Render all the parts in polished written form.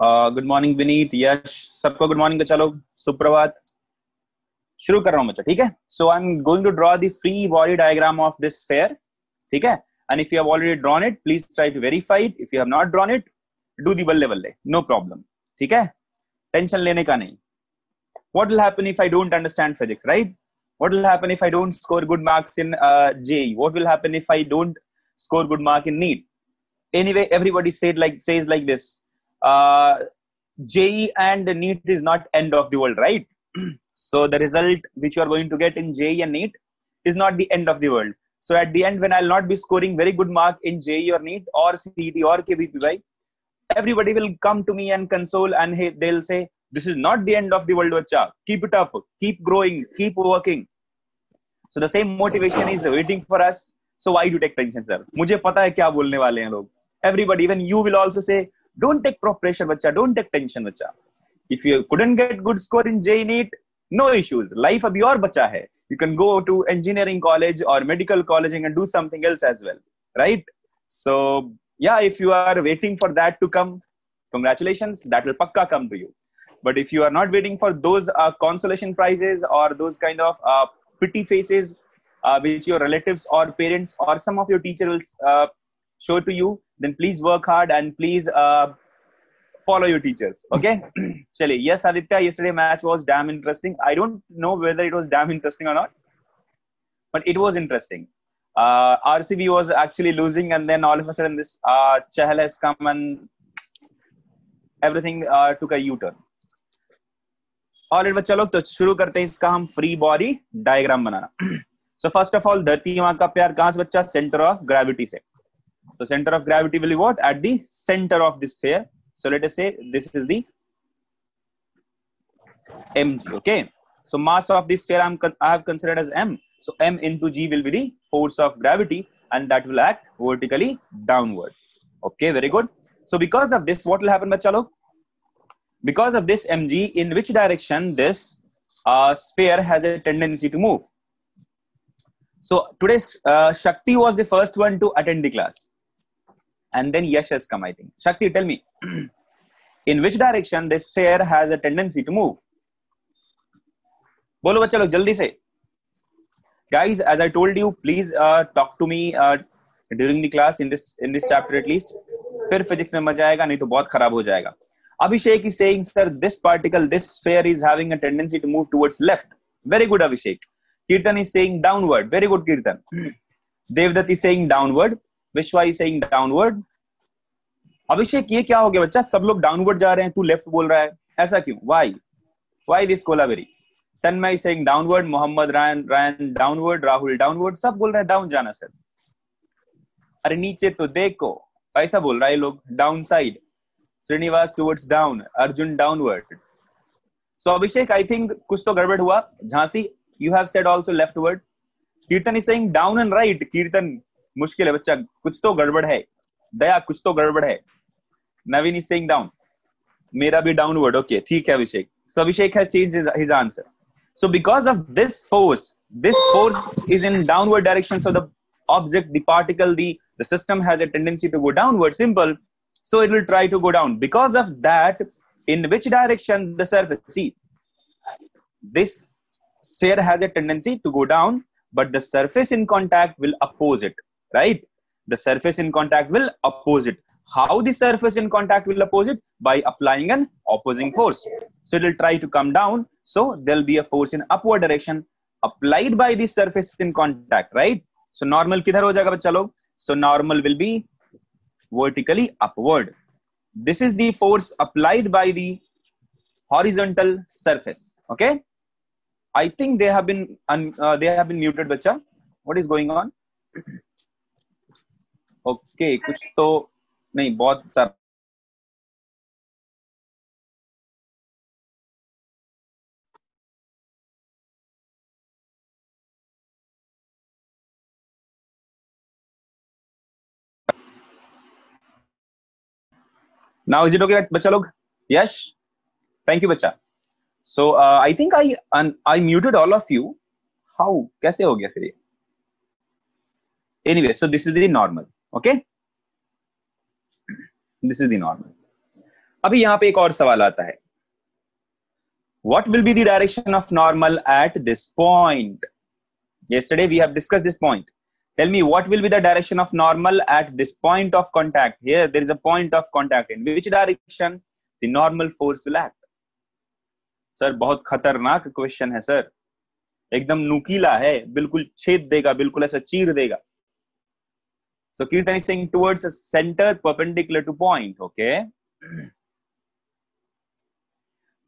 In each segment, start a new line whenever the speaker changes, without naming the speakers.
Good morning Vineet, यश, सबको good morning. बच्चा लोग सुप्रभात। शुरू कर रहा हूँ बच्चा, ठीक है। So I am going to draw the free body diagram of this sphere, ठीक है। And if you have already drawn it, please try to verify it. If you have not drawn it, do the बल्ले बल्ले, no problem, ठीक है। Tension लेने का नहीं। What will happen if I don't understand physics, right? What will happen if I don't score good marks in JEE? What will happen if I don't score good mark in NEET? Anyway, everybody says like this. Uh, JEE and NEET is not end of the world, right? So the result which you are going to get in JEE and NEET is not the end of the world. So at the end, when I'll not be scoring very good mark in JEE or NEET or CET or KVPY, everybody will come to me and console, and hey, they'll say, this is not the end of the world, bacha. Keep it up, keep growing, keep working. So the same motivation is waiting for us. So why do you take tension, sir? मुझे पता है क्या बोलने वाले हैं लोग. Everybody, even you will also say, don't take pressure, bacha. Don't take tension, bacha. If you couldn't get good score in JEE NEET, no issues. Life अभी और बचा है. You can go to engineering college or medical college and do something else as well, right? So yeah, if you are waiting for that to come, congratulations. That will pakka come to you. But if you are not waiting for those consolation prizes or those kind of pity faces which your relatives or parents or some of your teacher will show to you, then please work hard and please follow your teachers. Okay. Chale. Yes, Aditya, yesterday match was damn interesting. I don't know whether it was damn interesting or not, but it was interesting. RCB was actually losing, and then all of a sudden this Chahal has come and everything took a U-turn. और बच्चा लोग, तो शुरू करते हैं इसका हम free body diagram banana. So first of all, धरती मां का प्यार कहां से बच्चा? सेंटर ऑफ ग्रेविटी से। तो centre of gravity will be what? At the centre of this sphere. So let us say this is the mg, okay? So mass of this sphere I have considered as m. So m into g will be the force of gravity, and that will act vertically downward. Okay, very good. So because of this, what will happen, bachcha log? Because of this mg, in which direction this sphere has a tendency to move? So today's Shakti was the first one to attend the class, and then Yash has come, I think. Shakti, tell me, in which direction this sphere has a tendency to move? बोलो बच्चा लोग जल्दी से. Guys, as I told you, please talk to me during the class in this chapter at least. फिर physics में मजा आएगा, नहीं तो बहुत खराब हो जाएगा. Abhishek is saying, sir, this particle, this sphere is having a tendency to move towards left. Very good, Abhishek. Kirtan is saying downward. Very good, Kirtan. Devdutt is saying downward. Vishwa is saying downward. Abhishek, ये क्या हो गया बच्चा? सब लोग downward जा रहे हैं, तू left बोल रहा है, ऐसा क्यों? Why this Kolaveri? Tanmay is saying downward. Mohammed Ryan downward. Rahul downward. सब बोल रहे हैं down जाना सर. अरे नीचे तो देखो, ऐसा बोल रहा है लोग. Downside. Srinivas towards down, Arjun downward. So Abhishek, I think कुछ तो गड़बड़ हुआ. Jhansi, you have said also leftward. Kirtan is saying down and right. Kirtan, मुश्किल है बच्चा, कुछ तो गड़बड़ है. दया, कुछ तो गड़बड़ है. Naveen is saying down. मेरा भी downward. Okay, ठीक है Abhishek. So Abhishek has changed his answer. So because of this force is in downward direction. So the object, the particle, the system has a tendency to go downward. Simple. So it will try to go down. Because of that, in which direction the surface? See, this sphere has a tendency to go down, but the surface in contact will oppose it, right? The surface in contact will oppose it. How the surface in contact will oppose it? By applying an opposing force. So it will try to come down. So there will be a force in upward direction applied by the surface in contact, right? So normal किधर हो जाएगा बच्चा लोग? So normal will be vertically upward. This is the force applied by the horizontal surface. Okay, I think they have been muted, bacha. What is going on? Okay, कुछ तो नहीं, बहुत सारा. Now is it okay, बच्चा लोग? Yes, thank you, बच्चा. So I think I muted all of you. How? कैसे हो गया फिर ये? Anyway, so this is the normal. Okay, this is the normal. अभी यहां पे एक और सवाल आता है, what will be the direction of normal at this point? Yesterday we have discussed this point. Tell me what will be the direction of normal at this point of contact. Here there is a point of contact. In which direction the normal force will act? Sir बहुत खतरनाक question है sir, एकदम नुकीला है, बिल्कुल छेद देगा, बिल्कुल ऐसा चीर देगा. So Kirtan is saying towards a center perpendicular to point. Okay.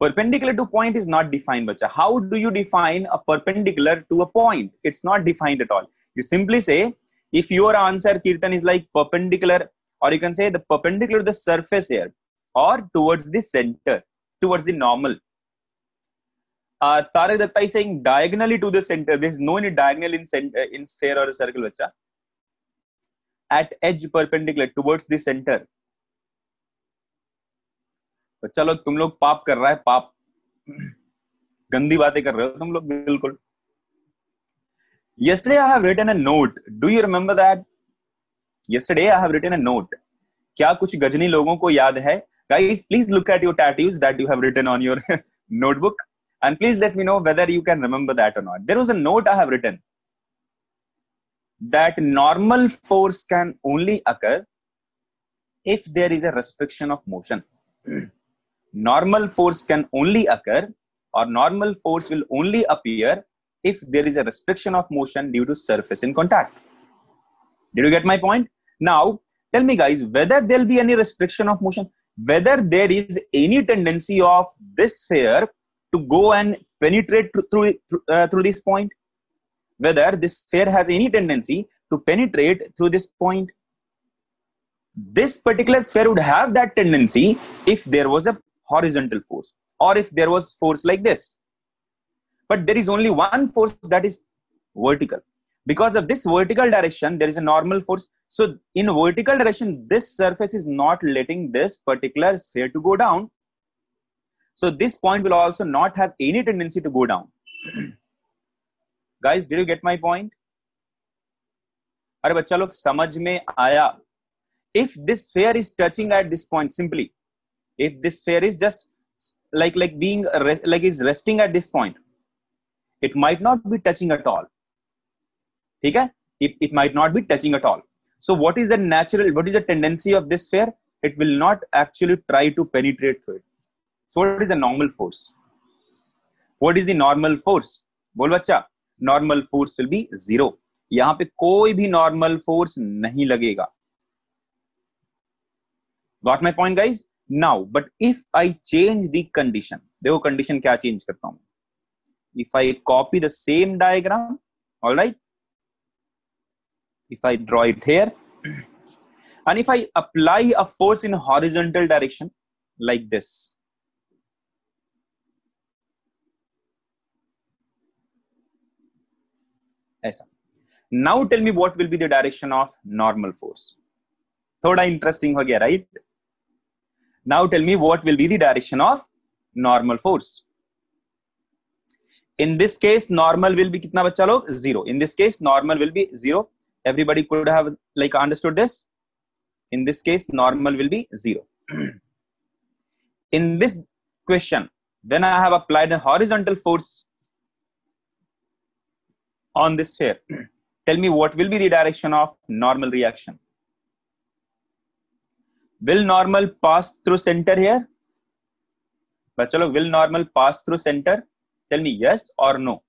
Perpendicular to point is not defined, bacha. How do you define a perpendicular to a point? It's not defined at all. You simply say, if your answer, Kirtan, is like perpendicular, or you can say the perpendicular to the surface here, or towards the center, towards the normal. Tarak Datta is saying diagonally to the center. There is no any diagonal in sphere or a circle, bacha. At edge perpendicular towards the center. तो चलो तुम लोग पाप कर रहा है, पाप, गंदी बातें कर रहे हो तुम लोग बिल्कुल. Yesterday I have written a note. Do you remember that? Yesterday I have written a note. क्या कुछ गजनी लोगों को याद है? Guys, please look at your tattoos that you have written on your notebook, and please let me know whether you can remember that or not. There was a note I have written that normal force can only occur if there is a restriction of motion. Normal force can only occur, or normal force will only appear if there is a restriction of motion due to surface in contact. Did you get my point? Now, tell me guys, whether there will be any restriction of motion, whether there is any tendency of this sphere to go and penetrate through this point, whether this sphere has any tendency to penetrate through this point. This particular sphere would have that tendency if there was a horizontal force, or if there was force like this. But there is only one force, that is vertical. Because of this vertical direction, there is a normal force. So in vertical direction, this surface is not letting this particular sphere to go down. So this point will also not have any tendency to go down. Guys, did you get my point? अरे बच्चा लोग समझ में आया? If this sphere is touching at this point, simply, if this sphere is just like being like is resting at this point, it might not be touching at all. ठीक है? It might not be touching at all. So what is the tendency of this sphere? It will not actually try to penetrate through it. So what is the normal force? What is the normal force? बोल बच्चा, normal force will be 0. यहाँ पे कोई भी normal force नहीं लगेगा. Got my point, guys? Now, but if I change the condition, देखो condition क्या change करता हूँ. If I copy the same diagram, all right. If I draw it here, and if I apply a force in horizontal direction like this, ऐसा. Now tell me what will be the direction of normal force. थोड़ा interesting हो गया, right? Now tell me what will be the direction of normal force. In this case, normal will be कितना बच्चा लोग? 0. In this case, normal will be 0. Everybody could have like understood this. In this case, normal will be 0. In this question, when I have applied a horizontal force on this sphere, tell me what will be the direction of normal reaction. Will normal pass through center here? But chalo, will normal pass through center? Tell me yes or no.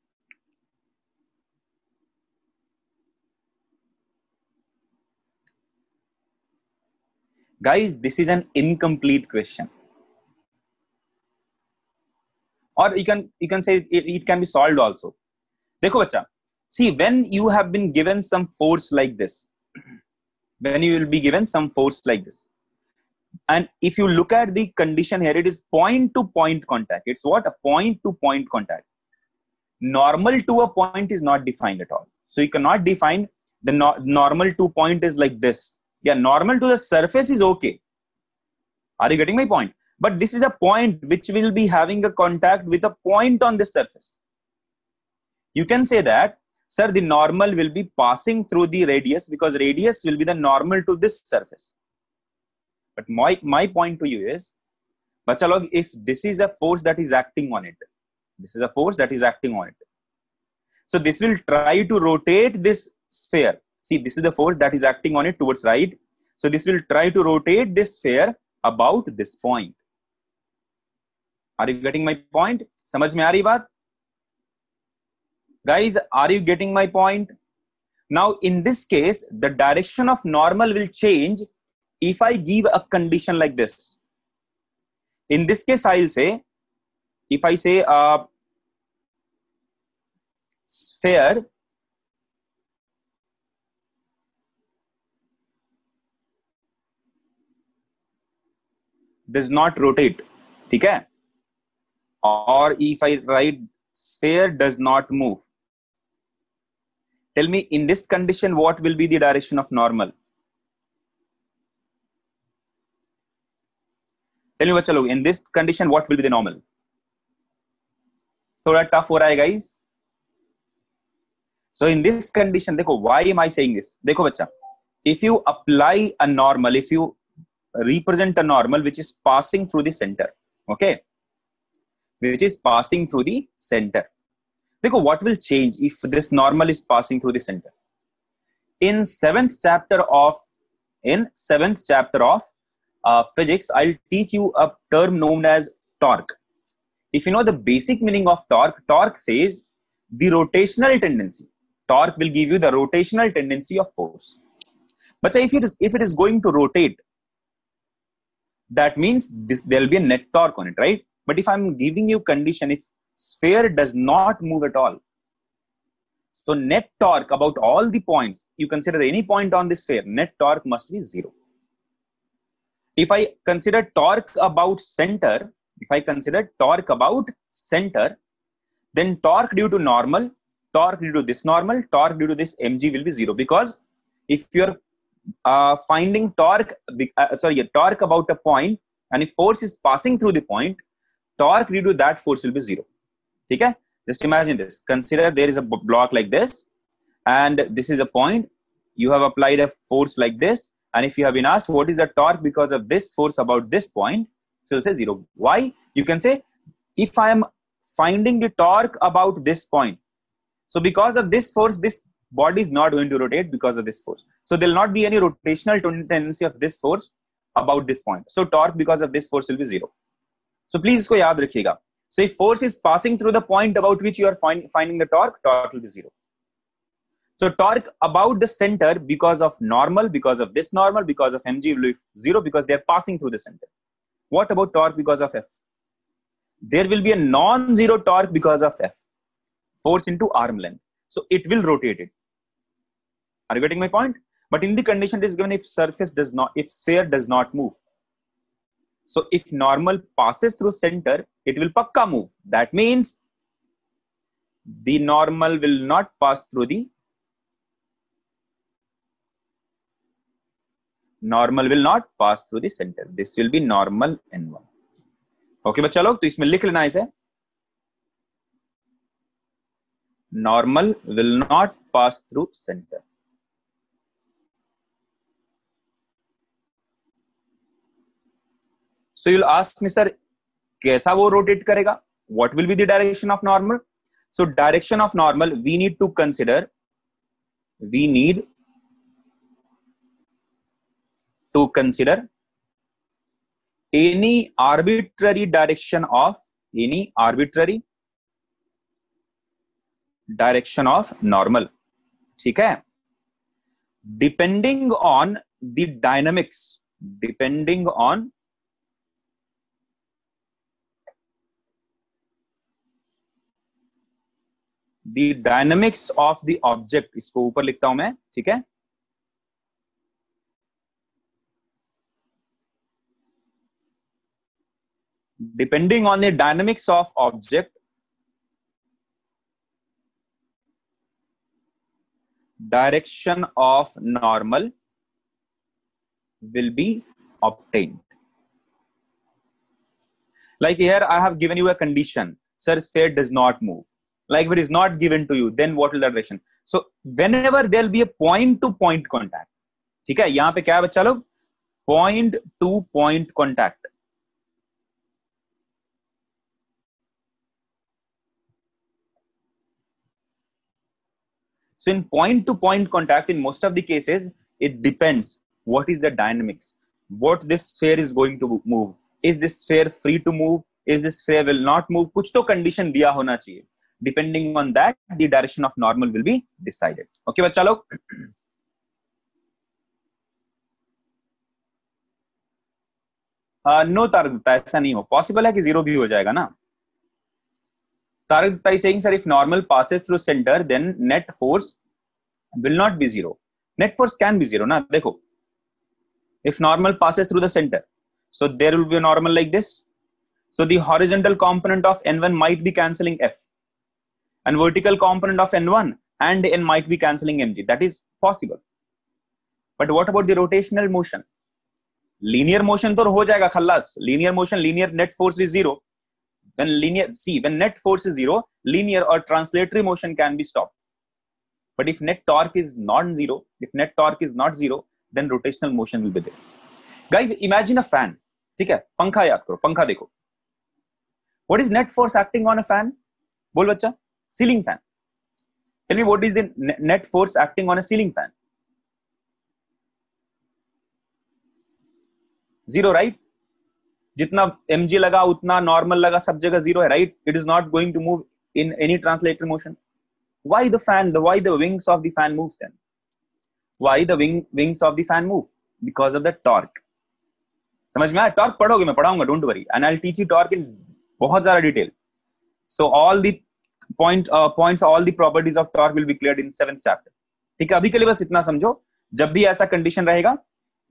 Guys, this is an incomplete question. Or you can say it can be solved also. देखो बच्चा, see, when you have been given some force like this, when you will be given some force like this, and if you look at the condition here, it is point to point contact. It's what? A point to point contact. Normal to a point is not defined at all. So you cannot define the normal to point is like this. Yeah, normal to the surface is okay. Are you getting my point? But this is a point which will be having a contact with a point on this surface. You can say that, sir, the normal will be passing through the radius because radius will be the normal to this surface. But my point to you is, बच्चा लोग, if this is a force that is acting on it, this is a force that is acting on it, so this will try to rotate this sphere. See, this is the force that is acting on it towards right, so this will try to rotate this sphere about this point. Are you getting my point? समझ में आ रही बात? Guys, are you getting my point? Now in this case, the direction of normal will change if I give a condition like this. In this case, I'll say, if I say a sphere does not rotate, ठीक है? Or if I write sphere does not move, tell me in this condition what will be the direction of normal? Tell me बच्चा लोग, in this condition what will be the normal? थोड़ा tough हो रहा है guys. So in this condition, देखो, why am I saying this? देखो बच्चा, if you apply a normal, if you represent a normal which is passing through the center, okay, which is passing through the center, देखो what will change if this normal is passing through the center? In seventh chapter of physics, I'll teach you a term known as torque. If you know the basic meaning of torque, torque says the rotational tendency. Torque will give you the rotational tendency of force. But if it is going to rotate, that means there will be a net torque on it, right? But if I'm giving you condition, if sphere does not move at all, so net torque about all the points, you consider any point on this sphere, net torque must be 0. If I consider torque about center, then torque due to normal, torque due to this normal, torque due to this mg will be 0, because if you're finding torque about a point, and if force is passing through the point, torque due to that force will be 0. Okay? Just imagine this. Consider there is a block like this, and this is a point. You have applied a force like this, and if you have been asked what is the torque because of this force about this point, so you'll say 0. Why? You can say, if I am finding the torque about this point, so because of this force, this body is not going to rotate because of this force. So there will not be any rotational tendency of this force about this point. So torque because of this force will be 0. So please isko yaad rakhiyega. So if force is passing through the point about which you are finding the torque, torque will be 0. So torque about the center because of normal, because of this normal, because of mg will be 0, because they are passing through the center. What about torque because of F? There will be a non-zero torque because of F. Force into arm length. So it will rotate it. Are you getting my point? But in the condition it is given if sphere does not move. So if normal passes through center, it will pakka move. That means the normal will not pass through the center. This will be normal N1. Okay बच्चा लोग, तो इसमें लिख लेना इसे. Normal will not pass through center. So you'll ask me, sir, कैसा वो rotate करेगा? What will be the direction of normal? So direction of normal, we need to consider any arbitrary direction of normal. ठीक है? Depending on the dynamics, depending on the dynamics of the object. इसको ऊपर लिखता हूं मैं, ठीक है? Depending on the dynamics of object, direction of normal will be obtained. Like here, I have given you a condition. Sir, sphere does not move. Like if it is not given to you, then what will the direction? So whenever there will be a point-to-point contact, ठीक है? यहाँ पे क्या है बच्चा लोग? Point-to-point contact. So in point to point contact, in most of the cases, it depends what is the dynamics, what this sphere is going to move. Is this sphere free to move? Is this sphere will not move? कुछ तो condition दिया होना चाहिए. Depending on that, the direction of normal will be decided. Okay बच्चा लोग. No Tarak, ऐसा नहीं हो पॉसिबल है कि जीरो भी हो जाएगा ना. Tarak is saying, sir, if normal passes through center, then net force will not be zero. Net force can be zero, na? देखो, if normal passes through the center, so there will be a normal like this. So the horizontal component of n1 might be cancelling f, and vertical component of n1 and n might be cancelling mg. That is possible. But what about the rotational motion? Linear motion तो हो जाएगा खल्लास. Linear motion, linear net force is zero. When net force is zero, linear or translatory motion can be stopped. But if net torque is not zero, then rotational motion will be there. Guys, imagine a fan. ठीक है, पंखा याद करो, पंखा देखो. What is net force acting on a fan? बोल बच्चा. Ceiling fan. Tell me what is the net force acting on a ceiling fan? Zero, right? जितना mg लगा उतना नॉर्मल लगा, सब जगह जीरो है, right? It is not going to move in any translatory motion. Why the wings of the fan moves then? Why the wings of the fan move? Because of the torque. समझ में आया? Torque पढ़ोगे, मैं पढ़ाऊंगा, don't worry, and I will teach you torque in बहुत ज्यादा detail. So all the points, all the properties of torque will be cleared in 7th chapter. ठीक है, अभी के लिए बस इतना समझो. जब भी ऐसा कंडीशन रहेगा,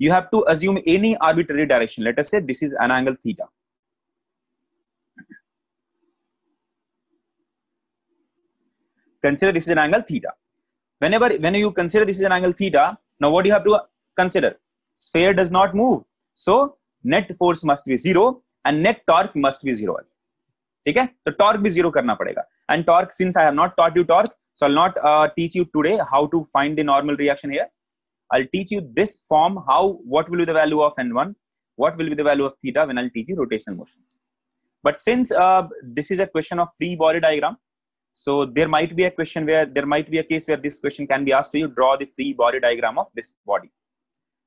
you have to assume any arbitrary direction. Let us say this is an angle theta. Consider this is an angle theta. When you consider this is an angle theta, now what do you have to consider? Sphere does not move, so net force must be zero and net torque must be zero. ठीक है, तो torque भी zero करना पड़ेगा. And torque, since I have not taught you torque, so I'll not teach you today how to find the normal reaction here. I'll teach you this form, what will be the value of n1, what will be the value of theta when I'll teach you rotational motion. But since this is a question of free body diagram, so there might be a case where this question can be asked to you, draw the free body diagram of this body.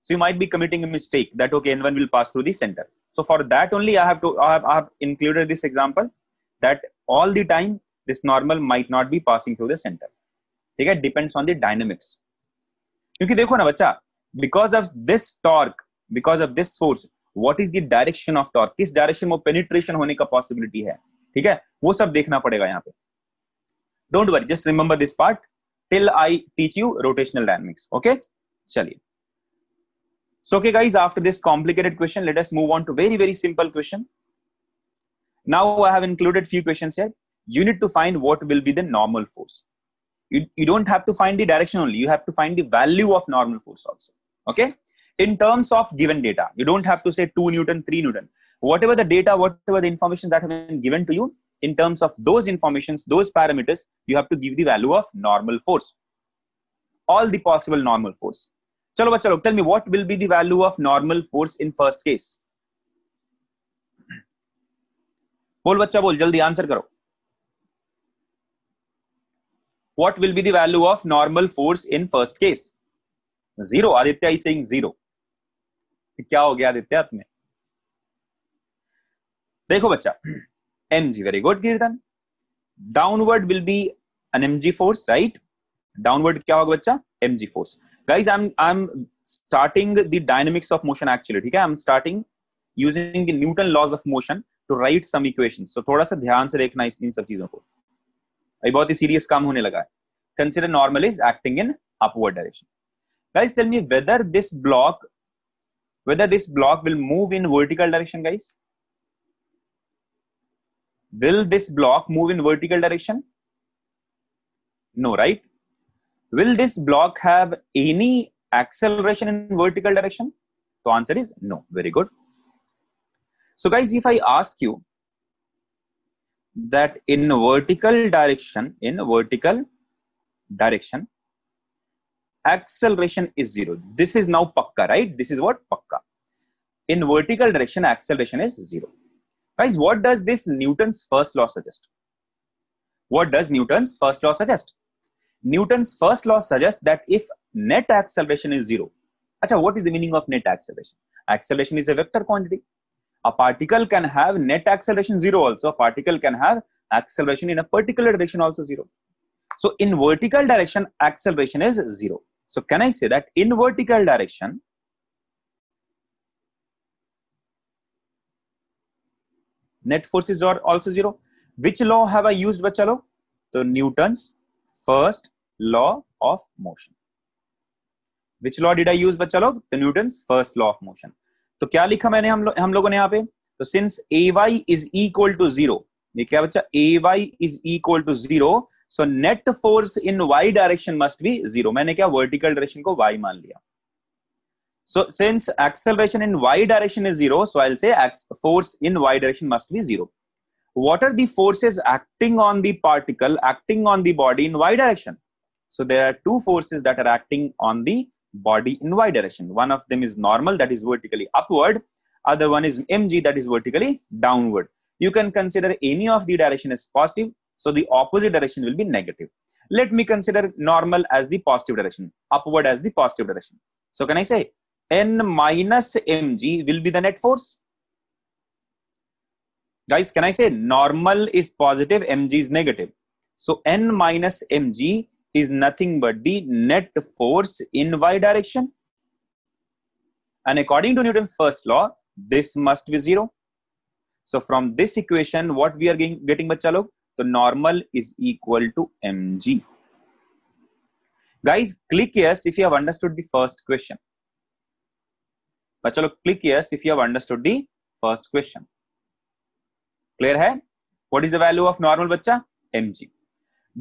So you might be committing a mistake that, okay, n1 will pass through the center. So for that only I have included this example, that all the time this normal might not be passing through the center. Okay, it depends on the dynamics. क्योंकि देखो ना बच्चा, because of this torque, because of this force, what is the direction of torque? किस direction में penetration होने का possibility है? ठीक है, वो सब देखना पड़ेगा यहाँ पे. Don't worry, just remember this part till I teach you rotational dynamics. Okay, चलिए. So okay guys, after this complicated question, let us move on to very simple question. Now I have included few questions here. You need to find what will be the normal force. You don't have to find the direction only, you have to find the value of normal force also. Okay, in terms of given data, you don't have to say 2 Newton, 3 Newton. Whatever the data, whatever the information that have been given to you, in terms of those informations, those parameters, you have to give the value of normal force, all the possible normal force. Chalo bachcha log, tell me what will be the value of normal force in first case. बोल बच्चा बोल, जल्दी answer करो. What will be the value of normal force in first case? Zero. Aditya is saying zero. क्या हो गया आदित्य तुम्हें? देखो बच्चा, mg, very good कीर्तन. Downward will be an mg force, right? Downward क्या होगा बच्चा? mg force. Guys, I'm starting the dynamics of motion actually. ठीक है, I'm starting using the Newton laws of motion to write some equations. So थोड़ा सा ध्यान से देखना इन सब चीजों को. अभी बहुत ही सीरियस काम होने लगा है. Consider normal is acting in upward direction. Guys, tell me whether this block will move in vertical direction, guys. Will this block move in vertical direction? No, right? Will this block have any acceleration in vertical direction? The answer is no. Very good. So guys, if I ask you that in vertical direction, acceleration is zero. This is now pakka, right? This is what? Pakka. In vertical direction, acceleration is zero. Guys, what does this Newton's first law suggest? What does Newton's first law suggest? Newton's first law suggests that if net acceleration is zero. Acha, what is the meaning of net acceleration? Acceleration is a vector quantity. A particle can have net acceleration zero also. A particle can have acceleration in a particular direction also zero. So in vertical direction, acceleration is zero. So can I say that in vertical direction, net forces are also zero? Which law have I used, bachcha log? So Newton's first law of motion. Which law did I use, bachcha log? The Newton's first law of motion. तो क्या लिखा मैंने हम लोगों ने यहाँ पे? तो since ay is equal to zero, ये क्या बच्चा? ay is equal to zero, so net force in y direction must be zero. मैंने क्या vertical direction को y मान लिया. So since acceleration in y direction is zero, so I'll say force in y direction must be zero. What are the forces acting on the particle, acting on the body in y direction? So there are two forces that are acting on the body in y direction. One of them is normal, that is vertically upward. Other one is mg, that is vertically downward. You can consider any of the direction as positive, so the opposite direction will be negative. Let me consider normal as the positive direction, upward as the positive direction. So can I say n minus mg will be the net force? Guys, can I say normal is positive, mg is negative? So n minus mg is nothing but the net force in y direction. And according to Newton's first law, this must be zero. So from this equation, what we are getting, bachcha log? The normal is equal to mg. Guys, click yes if you have understood the first question. Bachcha log, click yes if you have understood the first question. Clear hai? What is the value of normal, bachcha? Mg.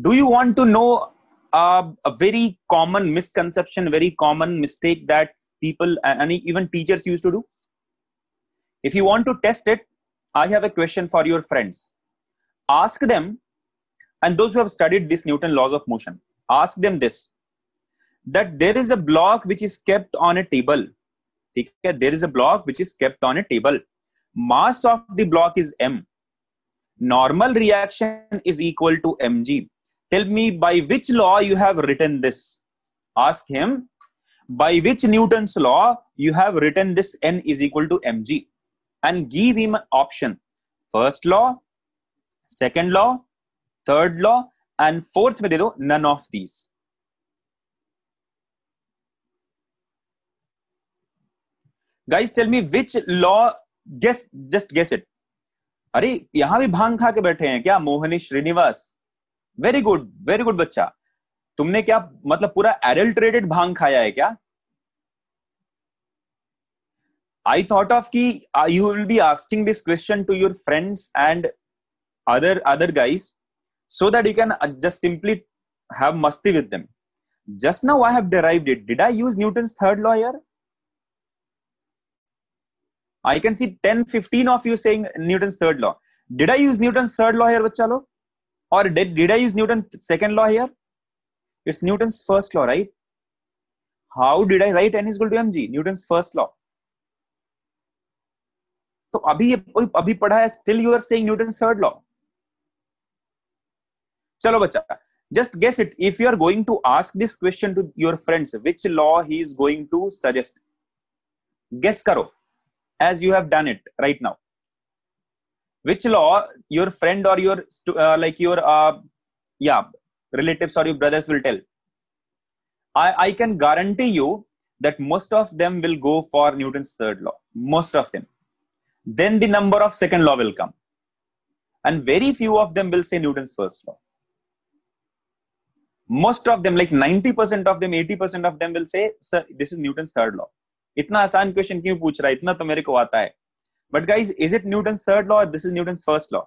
Do you want to know a very common misconception, very common mistake that people and even teachers used to do? If you want to test it, I have a question for your friends. Ask them, and those who have studied this Newton laws of motion, ask them this, that there is a block which is kept on a table. Okay? There is a block which is kept on a table. Mass of the block is m. Normal reaction is equal to mg. Tell me by which law you have written this. Ask him, by which Newton's law you have written this n is equal to mg. And give him an option. First law, second law, third law, and fourth mein de do none of these. Guys, tell me which law, just guess it. अरे यहां भी भांग खा के बैठे हैं क्या मोहनी Srinivas? Very good बच्चा. तुमने क्या मतलब पूरा एडल्टरेटेड भांग खाया है क्या? I thought of कि you will be asking this question to your friends and other guys so that you can just simply have masti with them. Just now I have derived it. Did I use Newton's third law here? I can see 10-15 of you saying Newton's third law. Did I use Newton's third law here, bachcha log? Or did I use Newton's second law here? It's Newton's first law, right? How did I write n is equal to mg? Newton's first law. तो अभी पढ़ा है, still you are saying Newton's third law. चलो बच्चा, just guess it. If you are going to ask this question to your friends, which law he is going to suggest? Guess karo, as you have done it right now. Which law your friend or your relatives or your brothers will tell? I can guarantee you that most of them will go for Newton's third law. Most of them. Then the number of second law will come. And very few of them will say Newton's first law. Most of them, like 90% of them, 80% of them will say, sir, this is Newton's third law. इतना आसान question क्यों पूछ रहा है? इतना तो मेरे को आता है. But guys, is it Newton's third law or this is Newton's first law?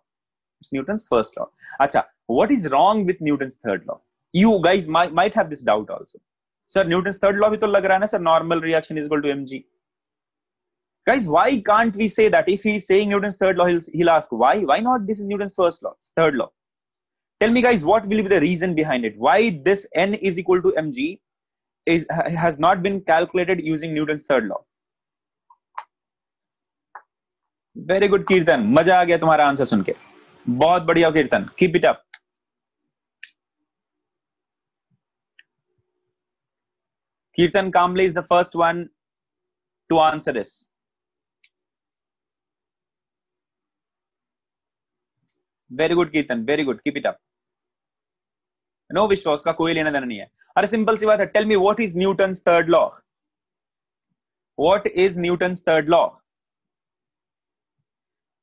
It's Newton's first law. Acha, what is wrong with Newton's third law? You guys might have this doubt also. Sir, Newton's third law भी तो लग रहा है ना, sir, normal reaction is equal to mg. Guys, why can't we say that? If he's saying Newton's third law, he'll ask why? Why not this is Newton's first law, third law? Tell me guys, what will be the reason behind it? Why this n is equal to mg has not been calculated using Newton's third law? Very good, Kirtan. मजा आ गया तुम्हारा answer सुन के. बहुत बढ़िया कीर्तन. Keep it up. Kirtan Kamble is the first one to answer this. Very good, Kirtan. Very good. Keep it up. No Vishwa, उसका कोई लेना देना नहीं है. अरे सिंपल सी बात है. Tell me what is Newton's third law? What is Newton's third law?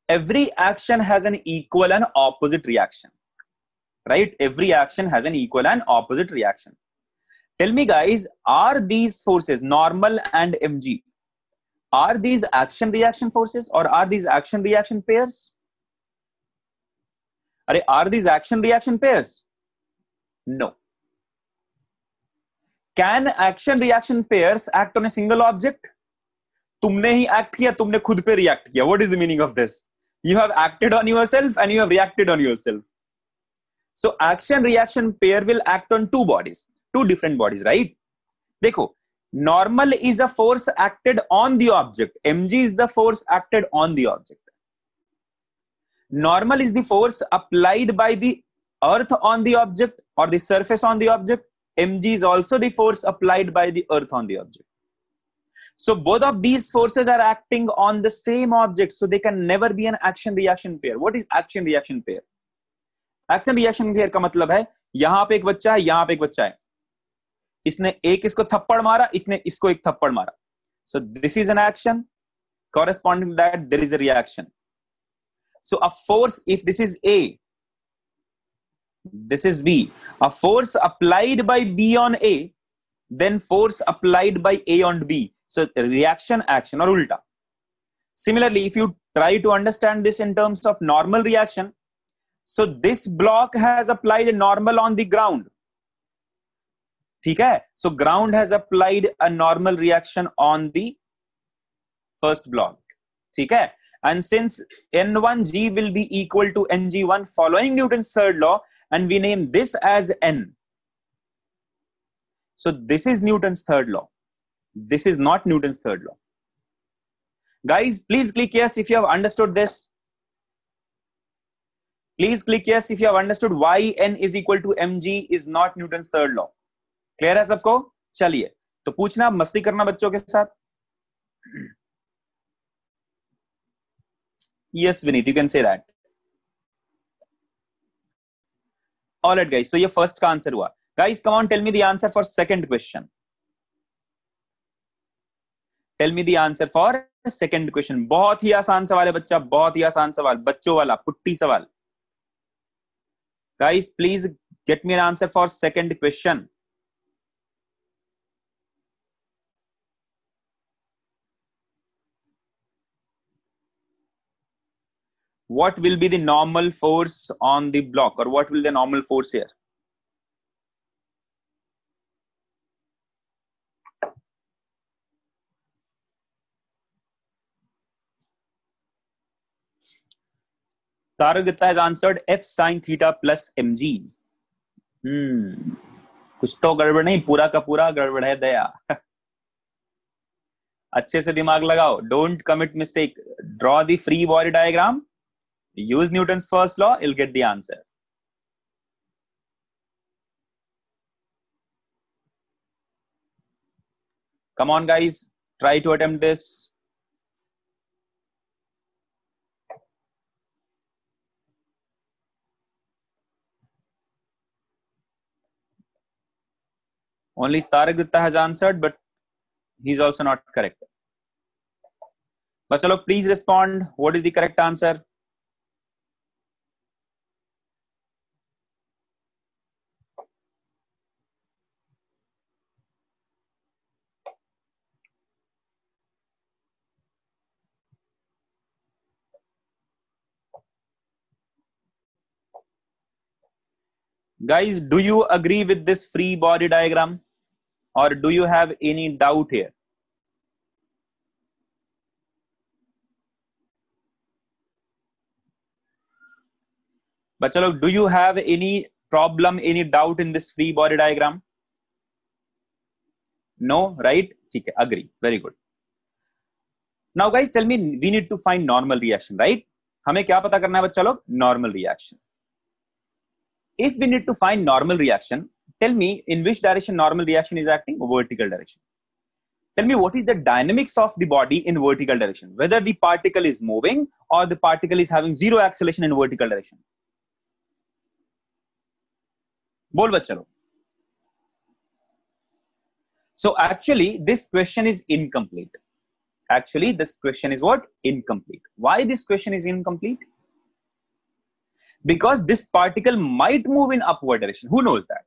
Every action has an equal and opposite reaction. Right? Every action has an equal and opposite reaction. Tell me guys, are these forces, normal and mg, are these action reaction forces or are these action reaction pairs? Are these action reaction pairs? No. Can action reaction pairs act on a single object? तुमने ही act किया, तुमने खुद पे react किया. What is the meaning of this? You have acted on yourself and you have reacted on yourself. So action reaction pair will act on two bodies, two different bodies, right? देखो, normal is a force acted on the object. mg is the force acted on the object. Normal is the force applied by the earth on the object or the surface on the object. mg is also the force applied by the earth on the object. So both of these forces are acting on the same object, so they can never be an action reaction pair. What is action reaction pair? Action reaction pair का मतलब है यहां पे एक बच्चा है, यहां पे एक बच्चा है, इसने एक इसको थप्पड़ मारा, इसने इसको एक थप्पड़ मारा. So this is an action, corresponding to that there is a reaction. So a force, if this is A, this is B, a force applied by B on A, then force applied by A on B. So reaction, action or ulta. Similarly, if you try to understand this in terms of normal reaction, so this block has applied a normal on the ground. ठीक है? So ground has applied a normal reaction on the first block. ठीक है? And since N1G will be equal to Ng1 following Newton's third law, and we name this as N. So this is Newton's third law. This is not Newton's third law. Guys, please click yes if you have understood this. Please click yes if you have understood why N is equal to mg is not Newton's third law. Clear है सबको? चलिए, तो पूछना, मस्ती करना बच्चों के साथ. Yes, Vineet, you can say that. All right, guys. So ये first का आंसर हुआ. Guys, come on, tell me the answer for second question. Tell me the answer for second question. बहुत ही आसान सवाल है बच्चा, बहुत ही आसान सवाल, बच्चों वाला, पुट्टी सवाल. Guys, please get me an answer for second question. What will be the normal force on the block, or what will the normal force here? Tarak Gupta has answered F sin theta plus mg. कुछ तो गड़बड़ नहीं, पूरा का पूरा गड़बड़ है दया. अच्छे से दिमाग लगाओ. Don't commit mistake. Draw the free body diagram. Use Newton's first law. You'll get the answer. Come on, guys. Try to attempt this. Only Tarak Gupta has answered, but he's also not correct. But chalo, please respond. What is the correct answer? Guys, do you agree with this free body diagram, or do you have any doubt here? But chalo, do you have any problem, any doubt in this free body diagram? No, right? Okay, agree. Very good. Now, guys, tell me, we need to find normal reaction, right? हमें क्या पता करना है बच्चा लोग? Normal reaction. If we need to find normal reaction, tell me in which direction normal reaction is acting? Vertical direction. Tell me what is the dynamics of the body in vertical direction, whether the particle is moving or the particle is having zero acceleration in vertical direction. बोल बच्चा लोग. So actually this question is incomplete. Actually this question is what? Incomplete. Why this question is incomplete? Because this particle might move in upward direction. Who knows that?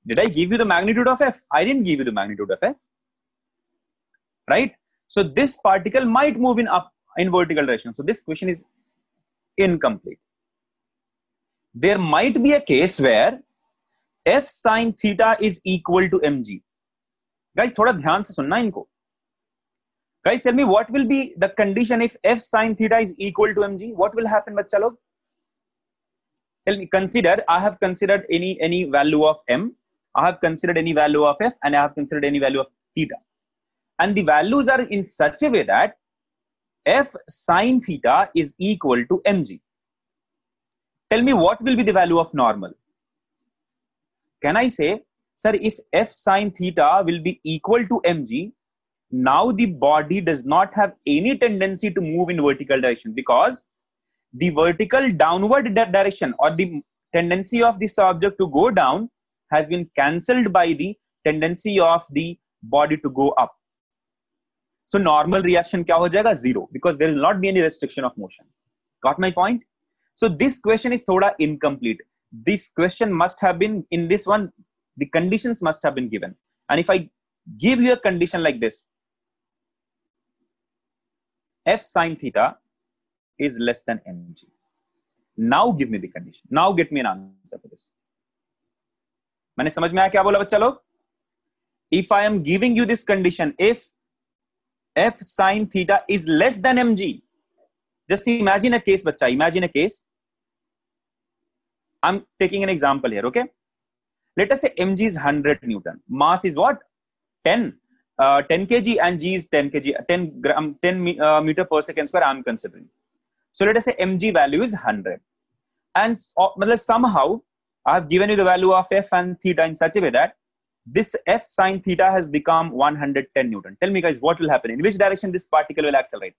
Did I give you the magnitude of F? I didn't give you the magnitude of F. Right? So this particle might move in vertical direction. So this question is incomplete. There might be a case where F sin theta is equal to mg. Guys, थोड़ा ध्यान से सुनना इनको. Guys, tell me what will be the condition if F sin theta is equal to mg? What will happen, बच्चा लोग? Tell me. Consider. I have considered any value of m. I have considered any value of f, and I have considered any value of theta. And the values are in such a way that F sin theta is equal to mg. Tell me what will be the value of normal? Can I say, sir, if F sin theta will be equal to mg, now the body does not have any tendency to move in vertical direction, because the vertical downward direction or the tendency of this object to go down has been cancelled by the tendency of the body to go up. So normal reaction क्या हो जाएगा? Zero, because there will not be any restriction of motion. Got my point? So this question is थोड़ा incomplete. This question must have been, in this one, the conditions must have been given. And if I give you a condition like this, F sin theta is less than mg. Now give me the condition. Now get me an answer for this. मैंने समझ में आया क्या बोला बच्चा लोग? If I am giving you this condition, if F sin theta is less than mg, just imagine a case, bachcha. Imagine a case. I'm taking an example here, okay? Let us say mg is 100 Newton. Mass is what? 10 kg, and g is 10 kg, 10 meter per second square I'm considering. So let us say mg value is 100. And somehow I have given you the value of F and theta in such a way that this F sin theta has become 110 Newton. Tell me guys, what will happen? In which direction this particle will accelerate?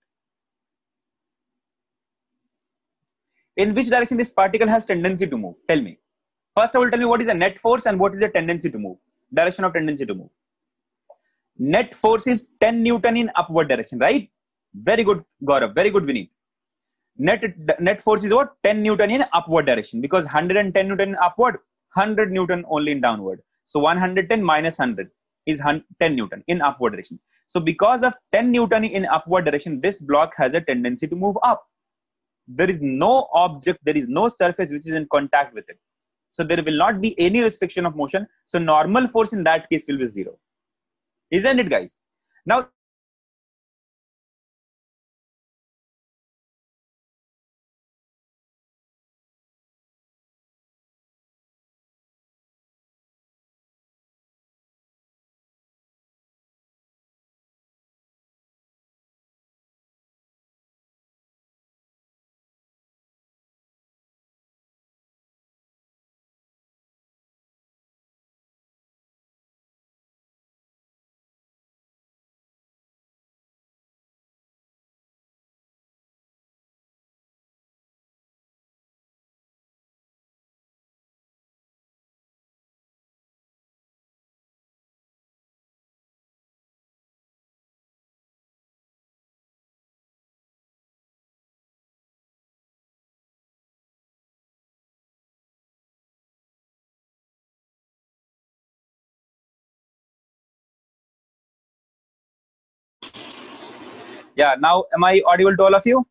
In which direction this particle has tendency to move? Tell me. First of all, tell me what is the net force and what is the tendency to move? Direction of tendency to move. Net force is 10 Newton in upward direction, right? Very good, Gaurav. Very good, Vineet. Net force is what? 10 Newton in upward direction, because 110 Newton in upward, 100 Newton only in downward. So 110 minus 100 is 10 Newton in upward direction. So because of 10 Newton in upward direction, this block has a tendency to move up. There is no object, there is no surface which is in contact with it. So there will not be any restriction of motion. So normal force in that case will be zero. Isn't it, guys? Now, yeah, now am I audible to all of you?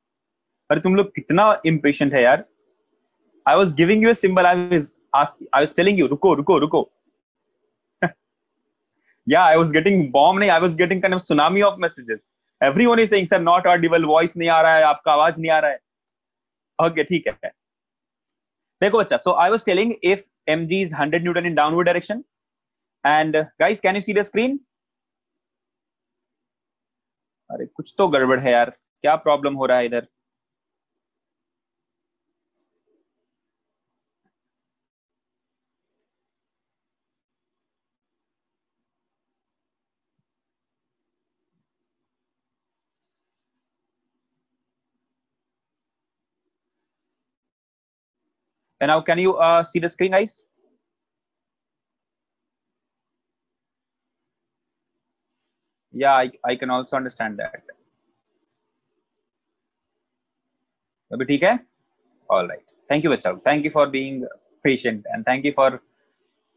अरे तुम लोग कितना impatient है यार. I was giving you a symbol. I was telling you, रुको. Yeah, I was getting bomb. I was getting kind of tsunami of messages. Everyone is saying, sir, not audible, voice नहीं आ रहा है, आपका आवाज नहीं आ रहा है. Okay, ठीक है. देखो बच्चा, so I was telling if mg is 100 Newton in downward direction, and guys, can you see the screen? अरे कुछ तो गड़बड़ है यार, क्या प्रॉब्लम हो रहा है इधर? And now can you see the screen, guys? Yeah, I can also understand that. अभी ठीक है? All right. Thank you, बच्चा. Thank you for being patient and thank you for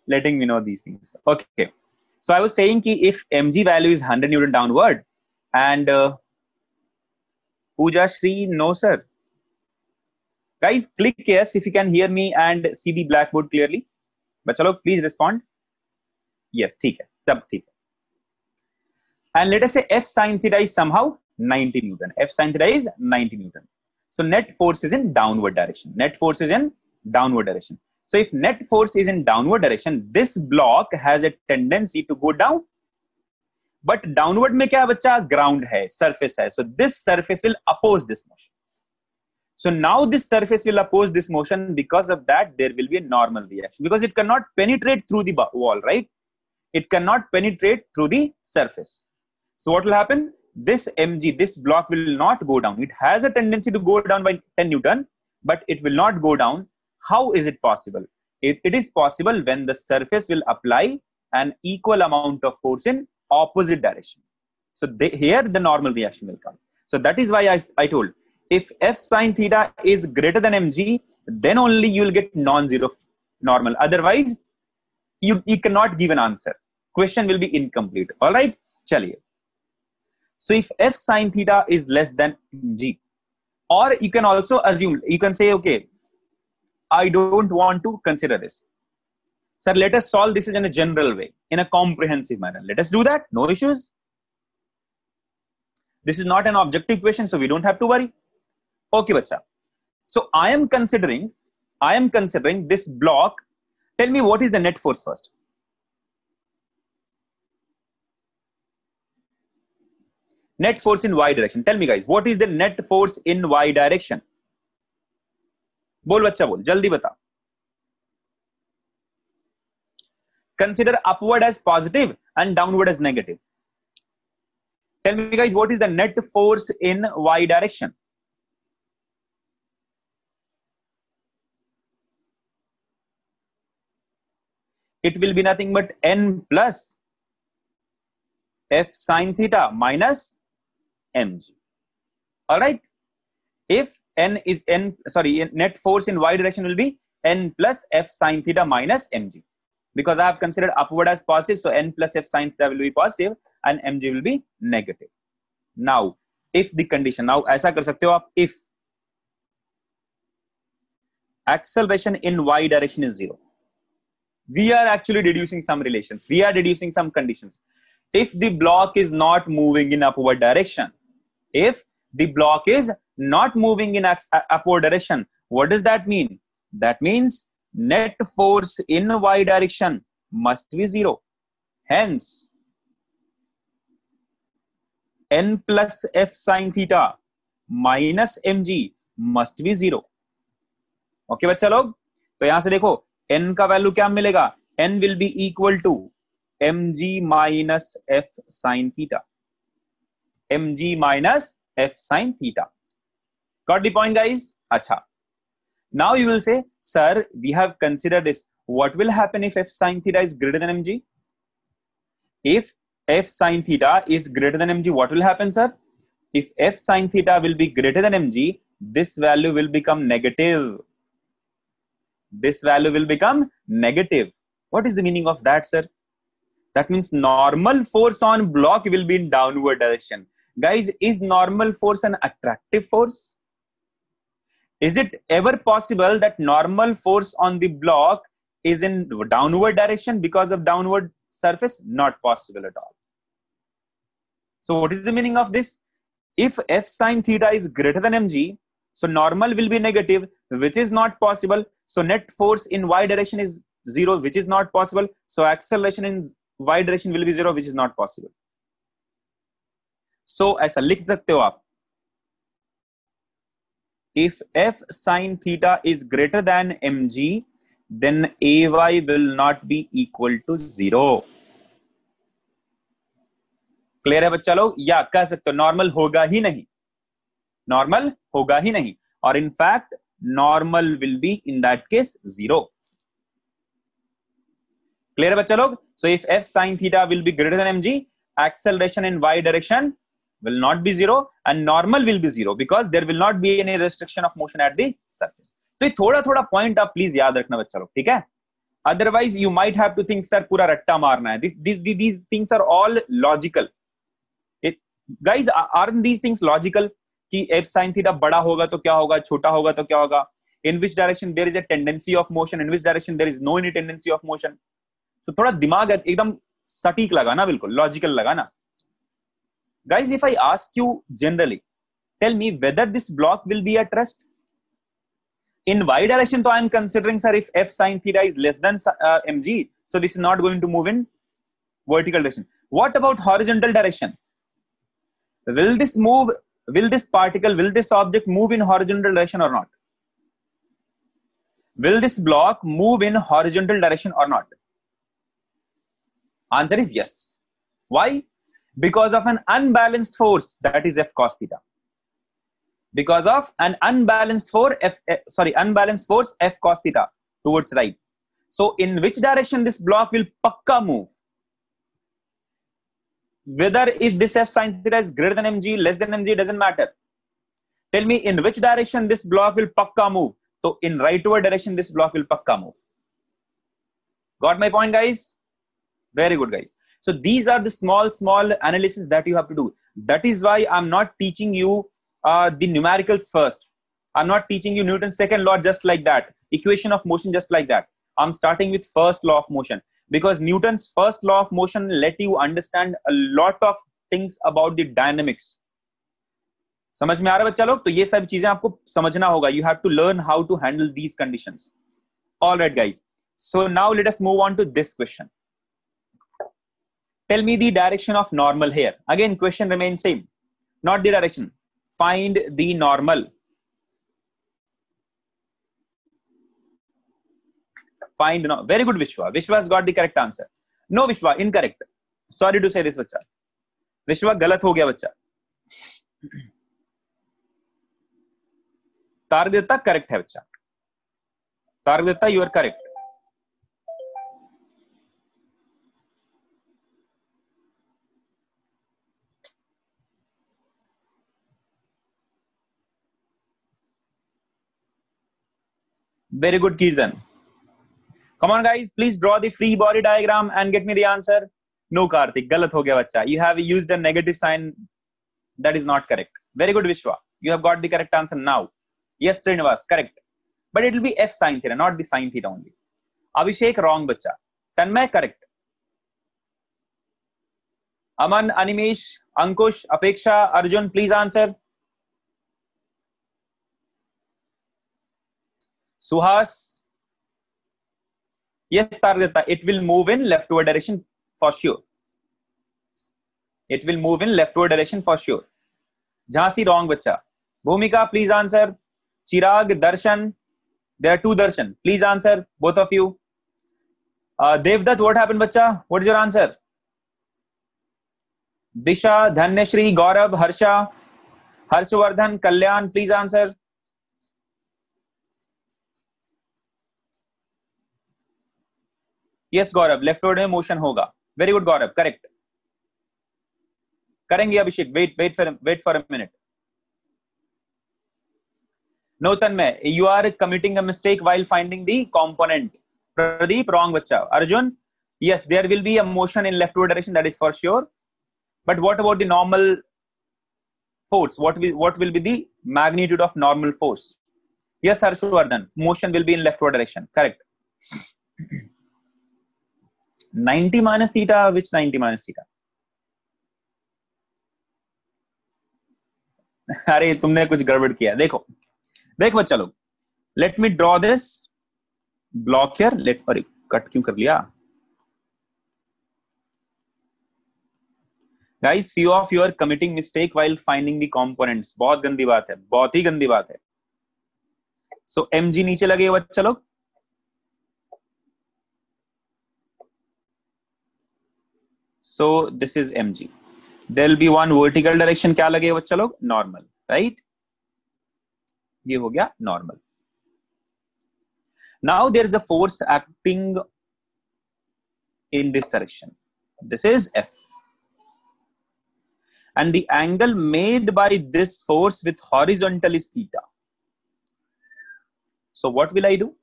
letting me know these things. Okay. So I was saying कि if mg value is 100 Newton downward and Pooja Shri, no sir. Guys, click yes if you can hear me and see the blackboard clearly. बच्चा लोग please respond. Yes, ठीक है. तब ठीक है. And let us say F sin theta is somehow 90 Newton. F sin theta is 90 Newton. So net force is in downward direction. Net force is in downward direction. So if net force is in downward direction, this block has a tendency to go down. But downward में क्या बच्चा? Ground है, surface है. So this surface will oppose this motion. So now this surface will oppose this motion. Because of that, there will be a normal reaction. Because it cannot penetrate through the wall, right? It cannot penetrate through the surface. So what will happen? This mg, this block will not go down. It has a tendency to go down by 10 Newton, but it will not go down. How is it possible? It is possible when the surface will apply an equal amount of force in opposite direction. So here the normal reaction will come. So that is why I told, if f sin theta is greater than mg, then only you will get non-zero normal. Otherwise, you cannot give an answer. Question will be incomplete. All right? Chaliye. So if f sin theta is less than mg, or you can also assume, you can say, okay, I don't want to consider this. Sir, let us solve this in a general way, in a comprehensive manner. Let us do that. No issues. This is not an objective question, so we don't have to worry. Okay, bacha. So I am considering this block. Tell me what is the net force first. Net force in y direction. Tell me guys, what is the net force in y direction? बोल बच्चा बोल, जल्दी बता. Consider upward as positive and downward as negative. Tell me guys, what is the net force in y direction? It will be nothing but n plus f sin theta minus mg. All right. If net force in y direction will be n plus f sin theta minus mg. Because I have considered upward as positive, so n plus f sin theta will be positive and mg will be negative. Now, if the condition, now ऐसा कर सकते हो आप, if acceleration in y direction is 0, we are actually deducing some relations. We are deducing some conditions. If the block is not moving in upward direction, if the block is not moving in upward direction, what does that mean? That means net force in y direction must be 0. Hence, n plus f sin theta minus mg must be 0. Okay, बच्चा लोग? तो यहां से देखो, n का value क्या मिलेगा? n will be equal to mg minus f sin theta. mg minus f sin theta. Got the point, guys? Acha. Now you will say, sir, we have considered this. What will happen if f sin theta is greater than mg? If f sin theta is greater than mg, what will happen, sir? If f sin theta will be greater than mg, this value will become negative. This value will become negative. What is the meaning of that, sir? That means normal force on block will be in downward direction. Guys, is normal force an attractive force? Is it ever possible that normal force on the block is in downward direction because of downward surface? Not possible at all. So what is the meaning of this? If f sin theta is greater than mg, so normal will be negative, which is not possible. So net force in y direction is 0, which is not possible. So acceleration in y direction will be 0, which is not possible. So ऐसा लिख सकते हो आप. If f sin theta is greater than mg, then ay will not be equal to 0. Clear है बच्चा लोग? या कह सकते हो नॉर्मल होगा ही नहीं, नॉर्मल होगा ही नहीं. और in fact normal will be in that case 0. Clear बच्चा लोग? So if f sin theta will be greater than mg, acceleration in y direction will not be 0 and normal will be 0 because there will not be any restriction of motion at the surface. तो ये थोड़ा थोड़ा point आप please याद रखना बच्चा लोग, ठीक है? Otherwise you might have to think sir पूरा रट्टा मारना है. These things are all logical. Guys, aren't these things logical? कि f sin theta बड़ा होगा तो क्या होगा, छोटा होगा तो क्या होगा? In which direction there is a tendency of motion, in which direction there is no any tendency of motion. So थोड़ा दिमाग एकदम सटीक लगा ना, बिल्कुल लॉजिकल लगा ना. Guys, if I ask you generally, tell me whether this block will be at rest. In y direction, so I am considering, sir, if f sin theta is less than mg, so this is not going to move in vertical direction. What about horizontal direction? Will this particle, will this object move in horizontal direction or not? Will this block move in horizontal direction or not? Answer is yes. Why? Because of an unbalanced force, that is f cos theta. Because of an unbalanced force f cos theta towards right. So in which direction this block will pakka move? Whether if this f sin theta is greater than mg, less than mg, doesn't matter. Tell me in which direction this block will pakka move. So in rightward direction this block will pakka move. Got my point, guys? Very good, guys. So these are the small analysis that you have to do. That is why I'm not teaching you the numericals first. I'm not teaching you Newton's second law just like that, equation of motion just like that. I'm starting with first law of motion because Newton's first law of motion let you understand a lot of things about the dynamics. समझ में आ रहा है बच्चा लोग? तो ये सब चीजें आपको समझना होगा. You have to learn how to handle these conditions. All right, guys. So now let us move on to this question. Tell me the direction of normal here. Again, question remains same. Not the direction. Find the normal. Find no. Very good, Vishwa. Vishwa has got the correct answer. No, Vishwa, incorrect. Sorry to say this, बच्चा. Vishwa गलत हो गया बच्चा. Tarak correct है बच्चा. Tarak you are correct. Very good, Kirtan. Come on, guys. Please draw the free body diagram and get me the answer. No, Karthik. Galat ho gaya, bacha. You have used a negative sign. That is not correct. Very good, Vishwa. You have got the correct answer now. Yes, Srinivas. Correct. But it will be f sin theta, not the sin theta only. Abhishek, wrong, bacha. Tanmay, correct. Aman, Animesh, Ankush, Apeksha, Arjun, please answer. Suhas. Yes, Targata, it will move in leftward direction for sure. It will move in leftward direction for sure. Jhansi, wrong, bacha. Bhumika, please answer. Chirag, Darshan. There are two Darshan. Please answer, both of you. Devdutt, what happened, bacha? What is your answer? Disha, Dhanyashri, Gaurav, Harsha, Harshvardhan, Kalyan, please answer. Yes, Gaurav, leftward में motion होगा. Very good, Gaurav, correct. करेंगे अभिषेक. Wait for a minute. No, Tanmay, you are committing a mistake while finding the component. Pradeep, wrong, bacha. Arjun, yes, there will be a motion in leftward direction, that is for sure. But what about the normal force? What will be the magnitude of normal force? Yes, Harshvardhan, motion will be in leftward direction. Correct. 90 minus theta, which 90 minus theta? अरे तुमने कुछ गड़बड़ किया. देखो बच्चा लोग, let me draw this block here. अरे cut क्यों कर लिया? Guys, few of you are committing mistake while finding the components. बहुत गंदी बात है, बहुत ही गंदी बात है. So mg नीचे लगेगा बच्चा लोग. So this is mg. There will be one vertical direction. क्या लगेगा बच्चा लोग? Normal, right? ये हो गया normal. Now there is a force acting in this direction. This is F. And the angle made by this force with horizontal is theta. So what will I do?